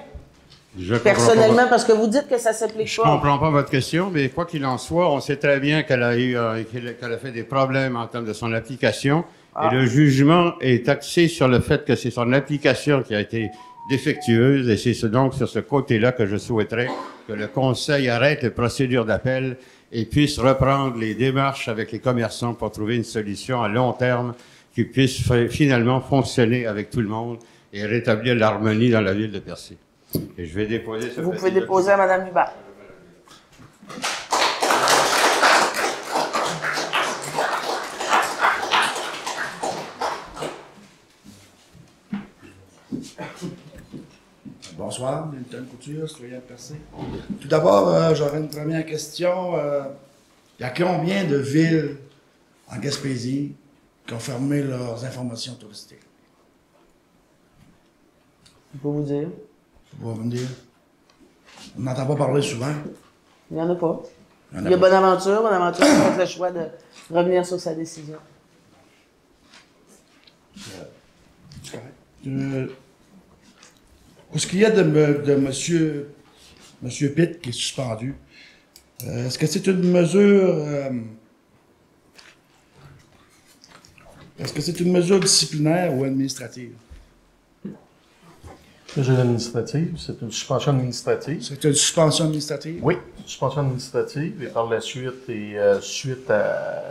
Speaker 1: Personnellement, parce que vous dites que ça s'applique pas.
Speaker 9: Je comprends pas votre question, mais quoi qu'il en soit, on sait très bien qu'elle a fait des problèmes en termes de son application. Et le jugement est axé sur le fait que c'est son application qui a été défectueuse. Et c'est donc sur ce côté-là que je souhaiterais que le Conseil arrête les procédures d'appel et puisse reprendre les démarches avec les commerçants pour trouver une solution à long terme qui puisse finalement fonctionner avec tout le monde et rétablir l'harmonie dans la ville de Percé. Et je vais déposer ce
Speaker 1: Vous pouvez déposer à Mme Hubert.
Speaker 10: Bonsoir, Milton Couture, citoyen de Percé. Tout d'abord, j'aurais une première question. Il y a combien de villes en Gaspésie qui ont fermé leurs informations touristiques?
Speaker 1: Je peux vous dire.
Speaker 10: Vous pouvez me dire? On n'entend pas parler souvent.
Speaker 1: Il n'y en a pas. Il y a Bonaventure. Bonaventure a fait le choix de revenir sur sa décision.
Speaker 10: Pour ce qui est de Monsieur Pitt qui est suspendu, est-ce que c'est une mesure... est-ce que c'est une mesure disciplinaire ou administrative?
Speaker 3: Mesure administrative, c'est une suspension administrative.
Speaker 10: C'est une suspension administrative?
Speaker 3: Oui, une suspension administrative, et par la suite, suite à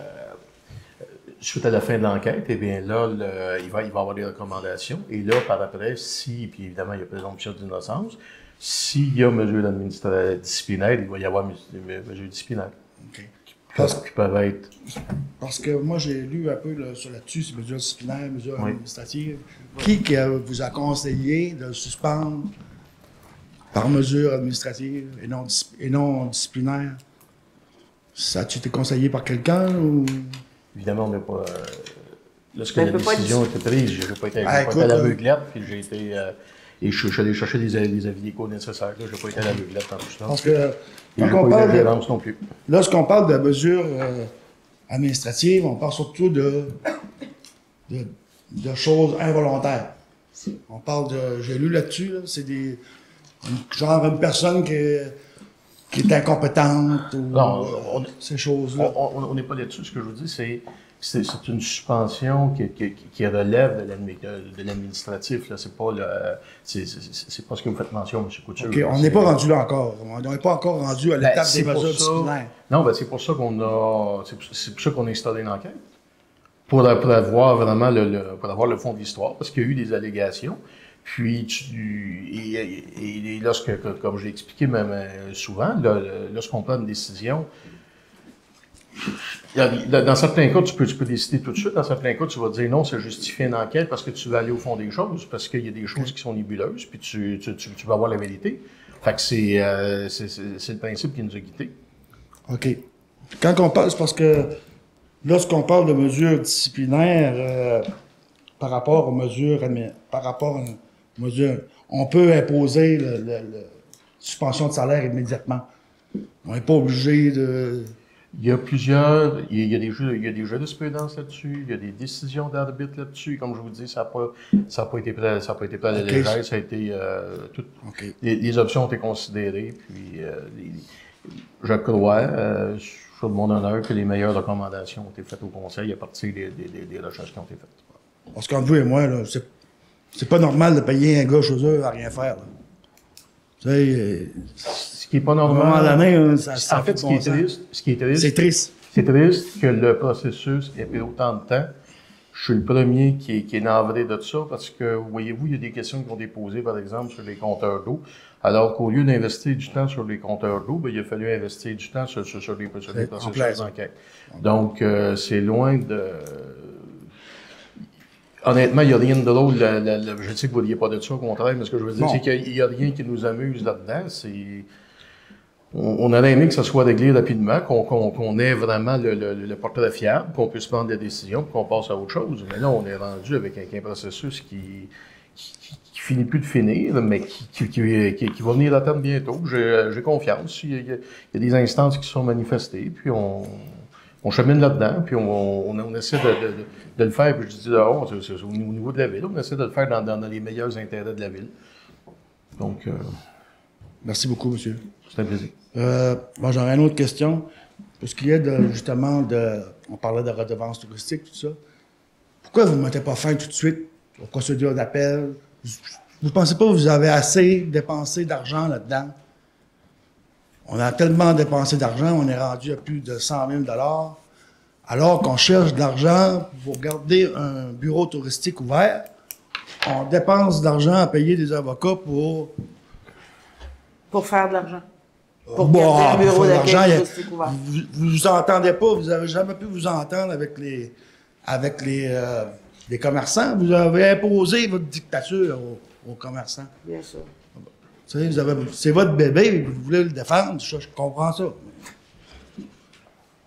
Speaker 3: la fin de l'enquête, eh bien là, il va y avoir des recommandations. Et là, par après, puis évidemment, il y a présomption d'innocence, s'il y a mesure disciplinaire, il va y avoir mesure disciplinaire.
Speaker 10: OK.
Speaker 3: Qui peuvent être...
Speaker 10: Parce que moi, j'ai lu un peu là-dessus, ces mesures disciplinaires, mesures administratives. Qui vous a conseillé de le suspendre par mesure administrative et non disciplinaire? Ça a-tu été conseillé par quelqu'un ou...
Speaker 3: Évidemment, on n'a pas... lorsque la décision a été prise, je n'ai pas été à l'aveuglette, puis j'ai été... et je suis allé chercher les avis d'écho nécessaires. Je n'ai pas été à l'aveuglette dans tout ça.
Speaker 10: Parce que
Speaker 3: quand on parle de violence non plus.
Speaker 10: Lorsqu'on parle de mesures administratives, on parle surtout de choses involontaires. On parle de... J'ai lu là-dessus, là, c'est genre une personne qui est incompétente ou
Speaker 3: non,
Speaker 10: ces choses-là.
Speaker 3: On n'est pas là-dessus. Ce que je vous dis, c'est une suspension qui relève de l'administratif. C'est pas ce que vous faites mention, M. Couture.
Speaker 10: OK, on n'est pas rendu là encore. On n'est pas encore rendu à l'étape des mesures disciplinaires.
Speaker 3: Non, c'est pour ça qu'on a instauré une enquête. Pour avoir vraiment pour avoir le fond de l'histoire, parce qu'il y a eu des allégations. Puis, et lorsque, comme je l'ai expliqué même souvent, lorsqu'on prend une décision, dans certains cas, tu peux décider tout de suite. Dans certains cas, tu vas dire non, ça justifie une enquête parce que tu vas aller au fond des choses, parce qu'il y a des choses qui sont nébuleuses, puis tu vas avoir la vérité. Fait que c'est le principe qui nous a quittés.
Speaker 10: OK. Quand on parle, c'est parce que lorsqu'on parle de mesures disciplinaires par rapport aux mesures, on peut imposer la suspension de salaire immédiatement. On n'est pas obligé de...
Speaker 3: Il y a plusieurs, il y a des jeux de jurisprudence là-dessus, il y a des décisions d'arbitre là-dessus. Comme je vous dis, ça n'a pas été pris à la légère, ça a été les options ont été considérées, puis je crois, sur mon honneur, que les meilleures recommandations ont été faites au Conseil à partir des recherches qui ont été faites.
Speaker 10: Parce qu'entre vous et moi, là, c'est pas normal de payer un gars chez eux à rien faire. Tu sais,
Speaker 3: ce qui est pas normal.
Speaker 10: À l'année,
Speaker 3: en fait, ce qui est triste,
Speaker 10: c'est triste.
Speaker 3: C'est triste que le processus ait pris autant de temps. Je suis le premier qui est navré de ça parce que, voyez-vous, il y a des questions qui vont déposées, par exemple, sur les compteurs d'eau. Alors qu'au lieu d'investir du temps sur les compteurs d'eau, il a fallu investir du temps sur les processus d'enquête. Donc, c'est loin de... Honnêtement, il n'y a rien de drôle. Je sais que vous ne vouliez pas de ça, au contraire, mais ce que je veux dire, c'est qu'il n'y a rien qui nous amuse là-dedans. On aurait aimé que ça soit réglé rapidement, qu'on ait vraiment le portrait fiable, qu'on puisse prendre des décisions, qu'on passe à autre chose. Mais là, on est rendu avec un processus qui finit plus de finir, mais qui va venir à terme bientôt. J'ai confiance. Il y a des instances qui sont manifestées, puis on chemine là-dedans, puis on essaie de le faire, puis je dis dehors, c'est au niveau de la ville, on essaie de le faire dans les meilleurs intérêts de la ville. Donc...
Speaker 10: Merci beaucoup, monsieur.
Speaker 3: C'est un plaisir.
Speaker 10: J'aurais une autre question. Pour ce qui est justement on parlait de redevances touristiques, tout ça. Pourquoi vous ne mettez pas fin tout de suite aux procédures d'appel? Vous ne pensez pas que vous avez assez dépensé d'argent là-dedans On a tellement dépensé d'argent, on est rendu à plus de 100 000 alors qu'on cherche de l'argent pour garder un bureau touristique ouvert. On dépense de l'argent à payer des avocats pour
Speaker 1: faire de l'argent. Pour
Speaker 10: Bon,
Speaker 1: garder un bureau
Speaker 10: pour faire de
Speaker 1: d'accueil
Speaker 10: l'argent,
Speaker 1: touristique ouvert.
Speaker 10: vous vous entendez pas, vous avez jamais pu vous entendre avec les commerçants. Vous avez imposé votre dictature aux commerçants.
Speaker 1: Bien sûr.
Speaker 10: Vous savez, c'est votre bébé, vous voulez le défendre, je comprends ça.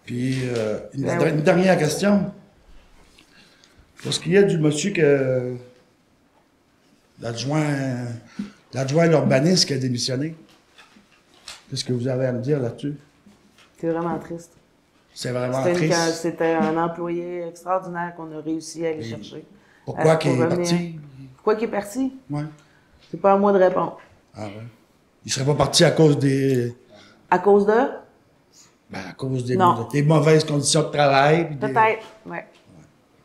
Speaker 10: Puis, une dernière question. Est-ce qu'il y a du monsieur que l'adjoint à l'urbanisme qui a démissionné? Qu'est-ce que vous avez à me dire là-dessus?
Speaker 1: C'est vraiment triste.
Speaker 10: C'est vraiment triste.
Speaker 1: C'était un employé extraordinaire qu'on a réussi à aller chercher.
Speaker 10: Pourquoi qu'il est parti?
Speaker 1: Pourquoi qu'il est parti?
Speaker 10: Oui.
Speaker 1: C'est pas à moi de répondre.
Speaker 10: Ah ouais. Il serait pas parti à cause des...
Speaker 1: À cause de?
Speaker 10: Ben, à cause des mauvaises conditions de travail.
Speaker 1: Peut-être, oui.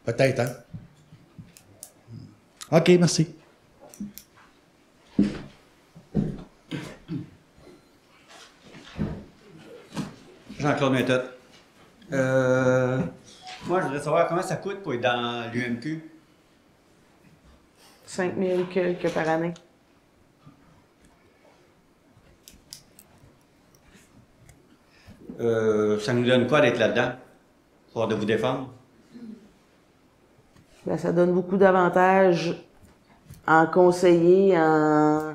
Speaker 10: Peut-être, hein? OK, merci.
Speaker 11: Jean-Claude Méthode. Moi, je voudrais savoir comment ça coûte pour être dans l'UMQ.
Speaker 1: 5 000 que par année.
Speaker 11: Ça nous donne quoi d'être là-dedans? Pour de vous défendre?
Speaker 1: Ben, ça donne beaucoup d'avantages en conseiller, en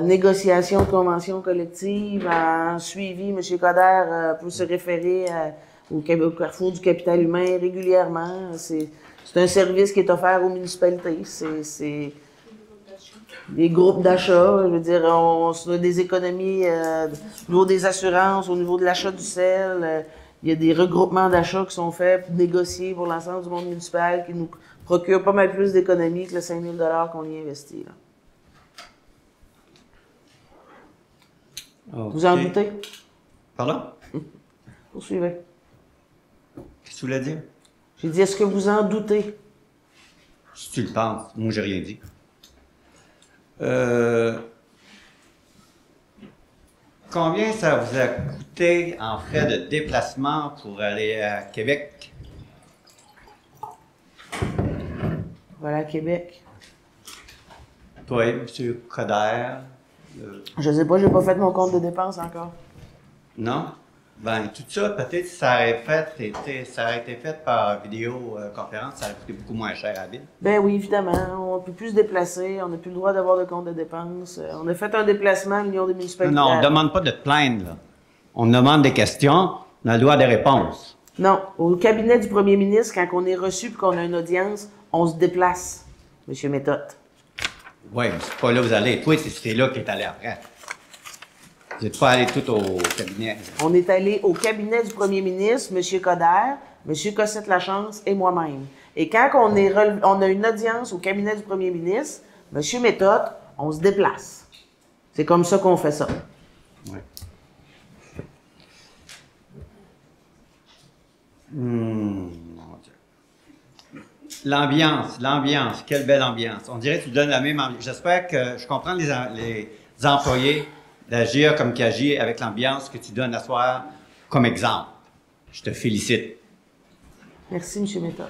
Speaker 1: négociation de conventions collectives, en suivi. M. Coder peut se référer au Carrefour du capital humain régulièrement. C'est un service qui est offert aux municipalités. C'est des groupes d'achat. Je veux dire, on a des économies au niveau des assurances, au niveau de l'achat du sel. Il y a des regroupements d'achats qui sont faits pour négocier pour l'ensemble du monde municipal qui nous procurent pas mal plus d'économies que le 5 000 $ qu'on y investit. Là.
Speaker 11: Okay.
Speaker 1: Vous en doutez?
Speaker 11: Pardon?
Speaker 1: Poursuivez.
Speaker 11: Qu'est-ce que tu voulais dire?
Speaker 1: J'ai dit, est-ce que vous en doutez?
Speaker 11: Si tu le penses. Moi, j'ai rien dit. Combien ça vous a coûté en frais de déplacement pour aller à Québec?
Speaker 1: Voilà, Québec.
Speaker 11: Toi, M. Coder.
Speaker 1: Je sais pas, j'ai pas fait mon compte de dépenses encore.
Speaker 11: Non? Ben, tout ça, peut-être si ça aurait été fait par vidéoconférence, ça aurait coûté beaucoup moins cher à la ville.
Speaker 1: Ben oui, évidemment. On peut plus se déplacer, on n'a plus le droit d'avoir de compte de dépenses. On a fait un déplacement à l'Union des municipalités.
Speaker 11: Non, on ne demande pas de te plaindre, là. On demande des questions, on a le droit des réponses.
Speaker 1: Non, au cabinet du premier ministre, quand on est reçu et qu'on a une audience, on se déplace, M. Méthode.
Speaker 11: Oui, mais c'est pas là que vous allez. Toi, c'est là que tu es allé après. Vous n'êtes pas allé tout au cabinet.
Speaker 1: On est allé au cabinet du premier ministre, M. Coder, M. Cossette-Lachance et moi-même. Et quand on a une audience au cabinet du premier ministre, M. Méthode, on se déplace. C'est comme ça qu'on fait ça.
Speaker 11: Oui. L'ambiance, quelle belle ambiance. On dirait que tu donnes la même ambiance. J'espère que je comprends les employés d'agir comme qu'ils agissent avec l'ambiance que tu donnes à soir comme exemple. Je te félicite.
Speaker 1: Merci, M. Méthode.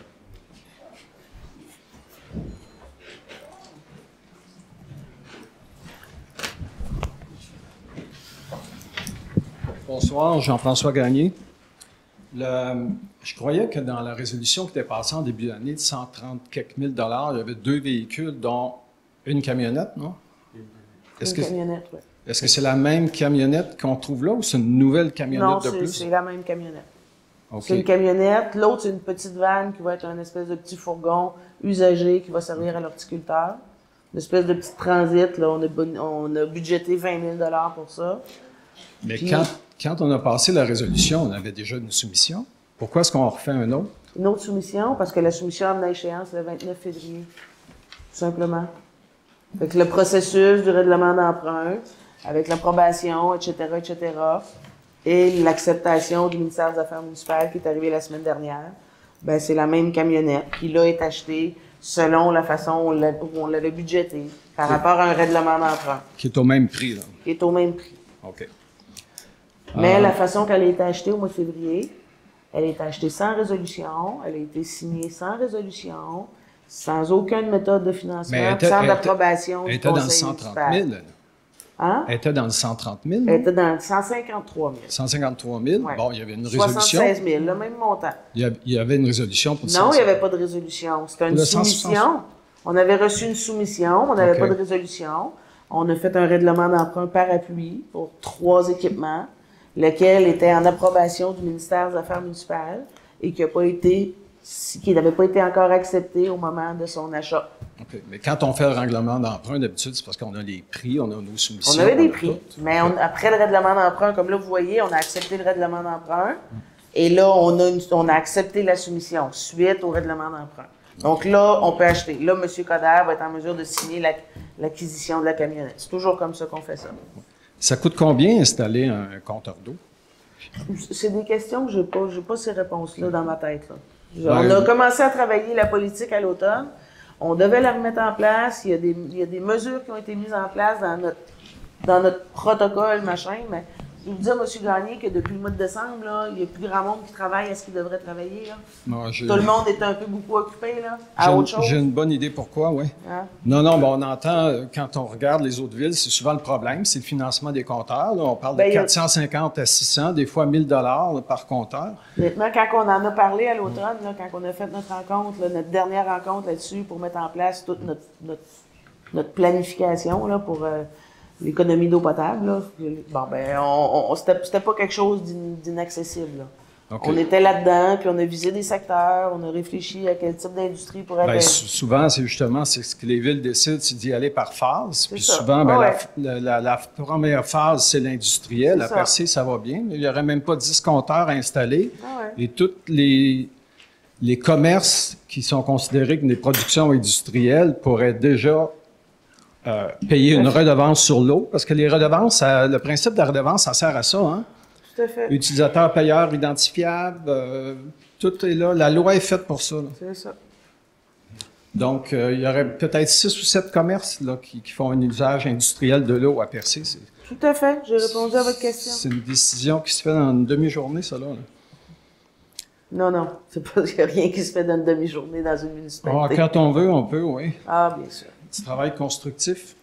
Speaker 12: Bonsoir, Jean-François Gagné. Je croyais que dans la résolution qui était passée en début d'année de 130 quelques mille dollars, il y avait 2 véhicules, dont une camionnette, non?
Speaker 1: Camionnette, oui.
Speaker 12: Est-ce que c'est la même camionnette qu'on trouve là ou c'est une nouvelle camionnette de plus?
Speaker 1: Non, c'est la même camionnette.
Speaker 12: Okay.
Speaker 1: C'est une camionnette. L'autre, c'est une petite vanne qui va être un espèce de petit fourgon usagé qui va servir à l'horticulteur. Une espèce de petit transit. Là, on a budgété 20 000 $ pour ça.
Speaker 12: Mais
Speaker 1: puis,
Speaker 12: quand on a passé la résolution, on avait déjà une soumission. Pourquoi est-ce qu'on refait un autre?
Speaker 1: Une autre soumission, parce que la soumission amène à échéance le 29 février. Tout simplement. Fait que le processus du règlement d'emprunt, avec l'approbation, etc., et l'acceptation du ministère des Affaires municipales qui est arrivé la semaine dernière, ben c'est la même camionnette qui, là, est achetée selon la façon où on l'avait budgété par rapport à un règlement d'emprunt.
Speaker 12: Qui est au même prix, là.
Speaker 1: Qui est au même prix.
Speaker 12: OK.
Speaker 1: Mais la façon qu'elle a été achetée au mois de février, elle a été achetée sans résolution, elle a été signée sans résolution, sans aucune méthode de financement, sans approbation du conseil municipal.
Speaker 12: Elle était dans le 130 000.
Speaker 1: Hein?
Speaker 12: Elle était dans le 130 000.
Speaker 1: Elle était dans le 153 000.
Speaker 12: 153 000.
Speaker 1: Ouais.
Speaker 12: Bon, il y avait une résolution.
Speaker 1: 76 000, le même montant.
Speaker 12: Il y avait une résolution pour
Speaker 1: Non, il n'y avait pas de résolution. C'était une soumission. On avait reçu une soumission, on n'avait pas de résolution. On a fait un règlement d'emprunt par appui pour 3 équipements, lequel était en approbation du ministère des Affaires municipales et qui n'avait pas été encore accepté au moment de son achat.
Speaker 12: OK. Mais quand on fait le règlement d'emprunt, d'habitude, c'est parce qu'on a les prix, on a nos soumissions.
Speaker 1: On avait des prix, mais après le règlement d'emprunt, comme là, vous voyez, on a accepté le règlement d'emprunt et là, on a accepté la soumission suite au règlement d'emprunt. Donc là, on peut acheter. Là, M. Coderre va être en mesure de signer l'acquisition de la camionnette. C'est toujours comme ça qu'on fait ça.
Speaker 12: Ça coûte combien installer un compteur d'eau?
Speaker 1: C'est des questions que je n'ai pas ces réponses-là dans ma tête. Là. On a commencé à travailler la politique à l'automne. On devait la remettre en place. Il y a des mesures qui ont été mises en place dans notre protocole, machin, mais je vous dis à M. Gagné que depuis le mois de décembre, là, il n'y a plus grand monde qui travaille à ce qu'il devrait travailler. Là. Tout le monde est un peu beaucoup occupé là, à autre chose.
Speaker 12: J'ai une bonne idée pourquoi, oui. Hein? Non, on entend, quand on regarde les autres villes, c'est souvent le problème, c'est le financement des compteurs. Là. On parle de 450 à 600, des fois 1 000 $ par compteur.
Speaker 1: Maintenant, quand on en a parlé à l'automne, quand on a fait notre rencontre, là, notre dernière rencontre là-dessus pour mettre en place toute notre planification là, pour l'économie d'eau potable, là. Bon, ben, c'était pas quelque chose d'inaccessible. Okay. On était là-dedans, puis on a visé des secteurs, on a réfléchi à quel type d'industrie pourrait être.
Speaker 12: Souvent, c'est ce que les villes décident, c'est d'y aller par phase. Puis souvent, la première phase, c'est l'industriel. À Percé, ça va bien. Il n'y aurait même pas 10 compteurs installés. Et tous les commerces qui sont considérés comme des productions industrielles pourraient déjà payer une redevance sur l'eau, parce que les redevances, le principe de la redevance, ça sert à ça, hein?
Speaker 1: Tout à fait.
Speaker 12: Utilisateur, payeur, identifiable, tout est là. La loi est faite pour ça.
Speaker 1: C'est ça.
Speaker 12: Donc, il y aurait peut-être 6 ou 7 commerces là, qui font un usage industriel de l'eau à Percé.
Speaker 1: Tout à fait. J'ai répondu à votre question.
Speaker 12: C'est une décision qui se fait dans une demi-journée, ça, là.
Speaker 1: Non. Il n'y a rien qui se fait dans une demi-journée dans une municipalité.
Speaker 12: Quand on veut, on peut, oui.
Speaker 1: Ah, bien sûr.
Speaker 12: Petit travail constructif.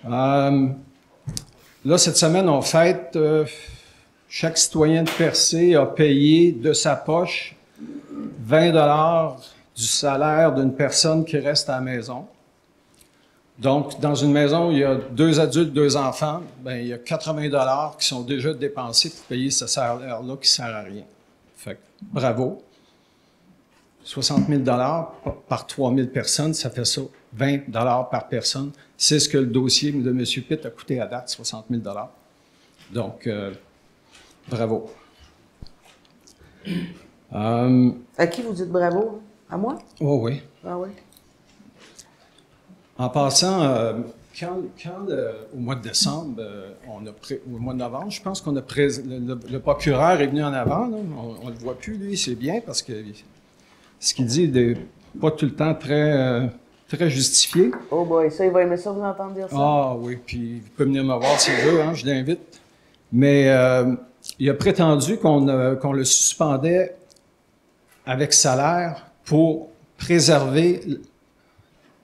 Speaker 12: Là, cette semaine, on fête, chaque citoyen de Percé a payé de sa poche 20 $ du salaire d'une personne qui reste à la maison. Donc, dans une maison où il y a 2 adultes, 2 enfants, ben, il y a 80 $ qui sont déjà dépensés pour payer ce salaire-là qui ne sert à rien. Fait que, bravo. 60 000 $ par 3 000 personnes, ça fait ça, 20 $ par personne. C'est ce que le dossier de M. Pitt a coûté à date, 60 000 $. Donc, bravo.
Speaker 1: À qui vous dites bravo? À moi?
Speaker 12: Oh, oui.
Speaker 1: Ah oui.
Speaker 12: En passant, au mois de décembre, au mois de novembre, je pense qu'on a le procureur est venu en avant. Là. On ne le voit plus, lui, c'est bien parce que ce qu'il dit n'est pas tout le temps très justifié.
Speaker 1: Oh boy, ça, il va aimer ça, vous entendre dire ça.
Speaker 12: Ah oui, puis il peut venir me voir s'il veut, hein, je l'invite. Mais il a prétendu qu'on le suspendait avec salaire pour préserver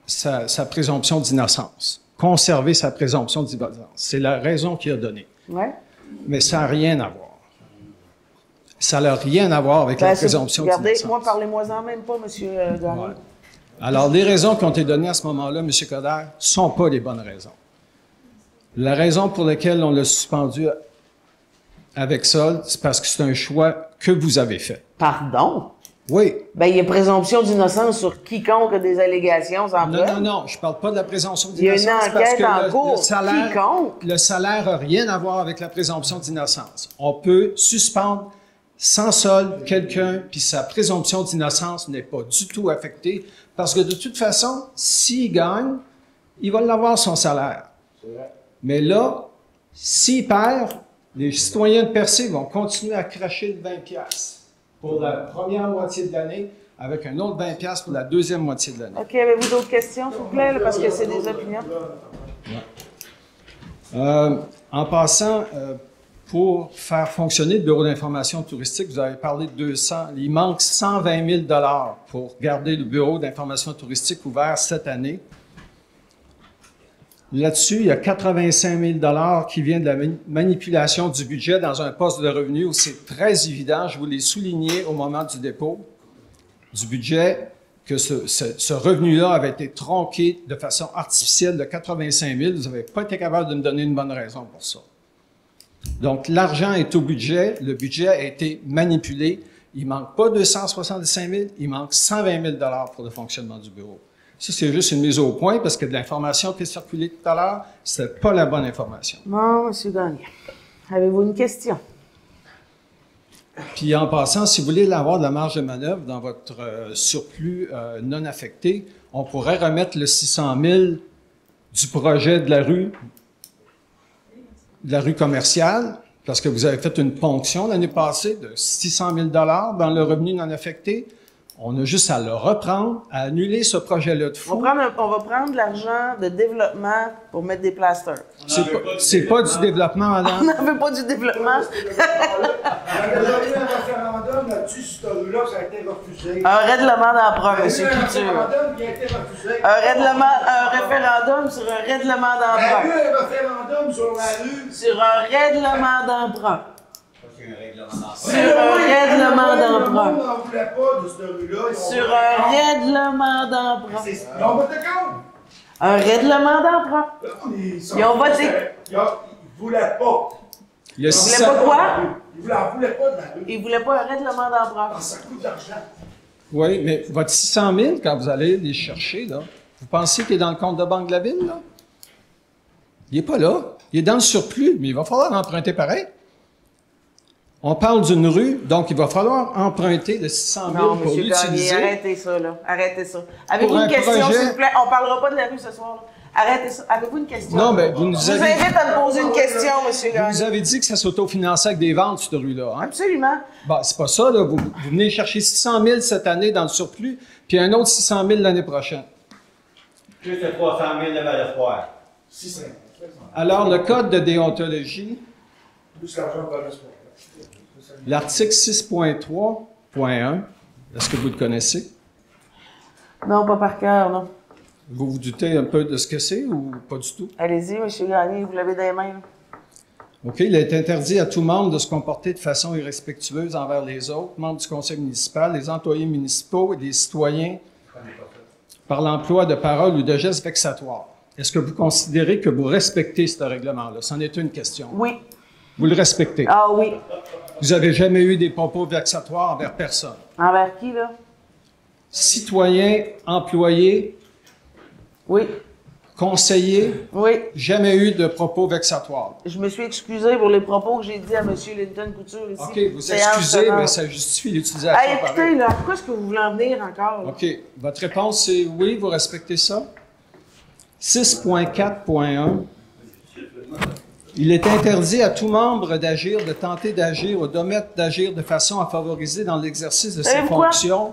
Speaker 12: sa présomption d'innocence. Conserver sa présomption d'innocence. C'est la raison qu'il a donnée.
Speaker 1: Ouais.
Speaker 12: Mais ça n'a rien à voir. Ça n'a rien à voir avec la présomption d'innocence.
Speaker 1: Regardez, moi, parlez-moi-en même pas, M. Gagné.
Speaker 12: Ouais. Alors, les raisons qui ont été données à ce moment-là, M. Coderre, ne sont pas les bonnes raisons. La raison pour laquelle on l'a suspendu avec ça, c'est parce que c'est un choix que vous avez fait.
Speaker 1: Pardon?
Speaker 12: Oui.
Speaker 1: Ben, il y a présomption d'innocence sur quiconque a des allégations sans preuve.
Speaker 12: Non, je ne parle pas de la présomption d'innocence.
Speaker 1: Il y a une enquête en cours.
Speaker 12: Le salaire n'a rien à voir avec la présomption d'innocence. On peut suspendre sans solde quelqu'un, puis sa présomption d'innocence n'est pas du tout affectée, parce que de toute façon, s'il gagne, il va l'avoir son salaire. Mais là, s'il perd, les citoyens de Percé vont continuer à cracher le 20$ pour la première moitié de l'année, avec un autre 20$ pour la deuxième moitié de l'année.
Speaker 1: OK, avez-vous d'autres questions, s'il vous plaît, là, parce que c'est des opinions?
Speaker 12: Ouais. En passant, pour faire fonctionner le bureau d'information touristique, vous avez parlé de 200, il manque 120 000 $ pour garder le bureau d'information touristique ouvert cette année. Là-dessus, il y a 85 000 $ qui viennent de la manipulation du budget dans un poste de revenu où c'est très évident, je vous l'ai souligné au moment du dépôt du budget, que ce revenu-là avait été tronqué de façon artificielle de 85 000. Vous n'avez pas été capable de me donner une bonne raison pour ça. Donc, l'argent est au budget, le budget a été manipulé. Il ne manque pas 265 000, il manque 120 000 $ pour le fonctionnement du bureau. Ça, c'est juste une mise au point parce que de l'information qui est circulée tout à l'heure, ce n'était pas la bonne information.
Speaker 1: Bon, M. Gagné, avez-vous une question?
Speaker 12: Puis en passant, si vous voulez avoir de la marge de manœuvre dans votre surplus non affecté, on pourrait remettre le 600 000 du projet de la rue commerciale, parce que vous avez fait une ponction l'année passée de 600 000 $ dans le revenu non affecté. On a juste à le reprendre, à annuler ce projet-là de fou.
Speaker 1: On va prendre l'argent de développement pour mettre des plasters.
Speaker 12: C'est pas du développement, madame.
Speaker 1: On n'en veut pas du développement.
Speaker 5: On a donné un référendum là-dessus, sur cette rue-là, ça a été refusé.
Speaker 1: Un règlement d'emprunt, M. Couture.
Speaker 5: Un référendum qui a été refusé.
Speaker 1: Un référendum sur un règlement d'emprunt.
Speaker 5: Il y a eu un référendum sur la rue.
Speaker 1: Sur un règlement d'emprunt. Sur un règlement d'emprunt.
Speaker 5: Le monde n'en voulait pas de cette rue-là.
Speaker 1: Sur un règlement d'emprunt.
Speaker 5: Ils ont voté contre.
Speaker 1: Un règlement d'emprunt. Ils ont voté.
Speaker 5: Ils ne voulaient pas.
Speaker 1: Ils voulaient pas quoi?
Speaker 5: Ils n'en voulaient pas de la rue.
Speaker 1: Ils voulaient pas un règlement d'emprunt.
Speaker 5: Ça coûte de l'argent.
Speaker 12: Oui, mais votre 600 000, quand vous allez les chercher, là, vous pensez qu'il est dans le compte de banque de la ville, là? Il n'est pas là. Il est dans le surplus, mais il va falloir emprunter pareil. On parle d'une rue, donc il va falloir emprunter le 600 000 pour l'utiliser.
Speaker 1: Arrêtez ça, là. Arrêtez ça. Avez-vous une question, s'il vous plaît? On ne parlera pas de la rue ce soir, là. Arrêtez ça. Avez-vous une question?
Speaker 12: Non, mais vous nous
Speaker 1: Je vous invite à me poser une question, M. Gagné.
Speaker 12: Vous nous avez dit que ça s'autofinançait avec des ventes, cette rue-là, hein?
Speaker 1: Absolument.
Speaker 12: Bon, c'est pas ça, là. Vous venez chercher 600 000 cette année dans le surplus, puis un autre 600 000 l'année prochaine.
Speaker 11: Plus de 300 000 de Val-Espoir.
Speaker 12: Alors, le code de déontologie,
Speaker 5: Plus l'argent pour l'espoir.
Speaker 12: l'article 6.3.1, est-ce que vous le connaissez?
Speaker 1: Non, pas par cœur, non.
Speaker 12: Vous vous doutez un peu de ce que c'est ou pas du tout?
Speaker 1: Allez-y, M. Gagné, vous l'avez dans les mains, là.
Speaker 12: OK. Il est interdit à tout membre de se comporter de façon irrespectueuse envers les autres, membres du conseil municipal, les employés municipaux et les citoyens par l'emploi de paroles ou de gestes vexatoires. Est-ce que vous considérez que vous respectez ce règlement-là? C'en est une question.
Speaker 1: Oui.
Speaker 12: Vous le respectez?
Speaker 1: Ah oui.
Speaker 12: Vous n'avez jamais eu des propos vexatoires envers personne?
Speaker 1: Envers qui, là?
Speaker 12: Citoyens, employés?
Speaker 1: Oui.
Speaker 12: Conseillers?
Speaker 1: Oui.
Speaker 12: Jamais eu de propos vexatoires?
Speaker 1: Je me suis excusé pour les propos que j'ai dit à M. Linton Couture ici.
Speaker 12: OK, vous excusez, mais ça justifie l'utilisation.
Speaker 1: Hey, écoutez, là, pourquoi est-ce que vous voulez en venir encore? Là?
Speaker 12: OK. Votre réponse, c'est oui, vous respectez ça? 6.4.1. Il est interdit à tout membre d'agir, de tenter d'agir ou d'omettre d'agir de façon à favoriser dans l'exercice de ses fonctions.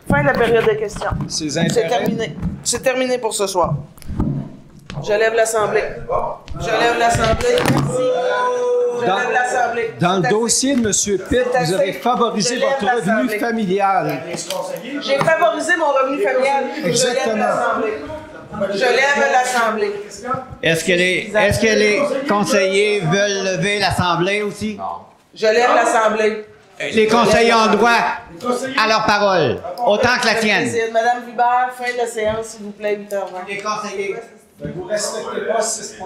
Speaker 1: Fin de la période de questions.
Speaker 12: Ses intérêts.
Speaker 1: C'est terminé. C'est terminé pour ce soir. Je lève l'Assemblée. Je lève l'Assemblée. Merci. Je lève l'Assemblée.
Speaker 12: Dans le dossier de M. Pitt, vous avez favorisé votre revenu familial.
Speaker 1: J'ai favorisé mon revenu familial.
Speaker 12: Exactement.
Speaker 1: Je lève l'Assemblée.
Speaker 11: Est-ce que les conseillers veulent lever l'Assemblée aussi? Non.
Speaker 1: Je lève l'Assemblée.
Speaker 11: Les conseillers ont droit à leur parole, autant que la tienne.
Speaker 1: Madame Vibert, fin de la séance, s'il vous plaît, 8h20.
Speaker 11: Les conseillers.
Speaker 12: Vous ne respectez pas 6.4.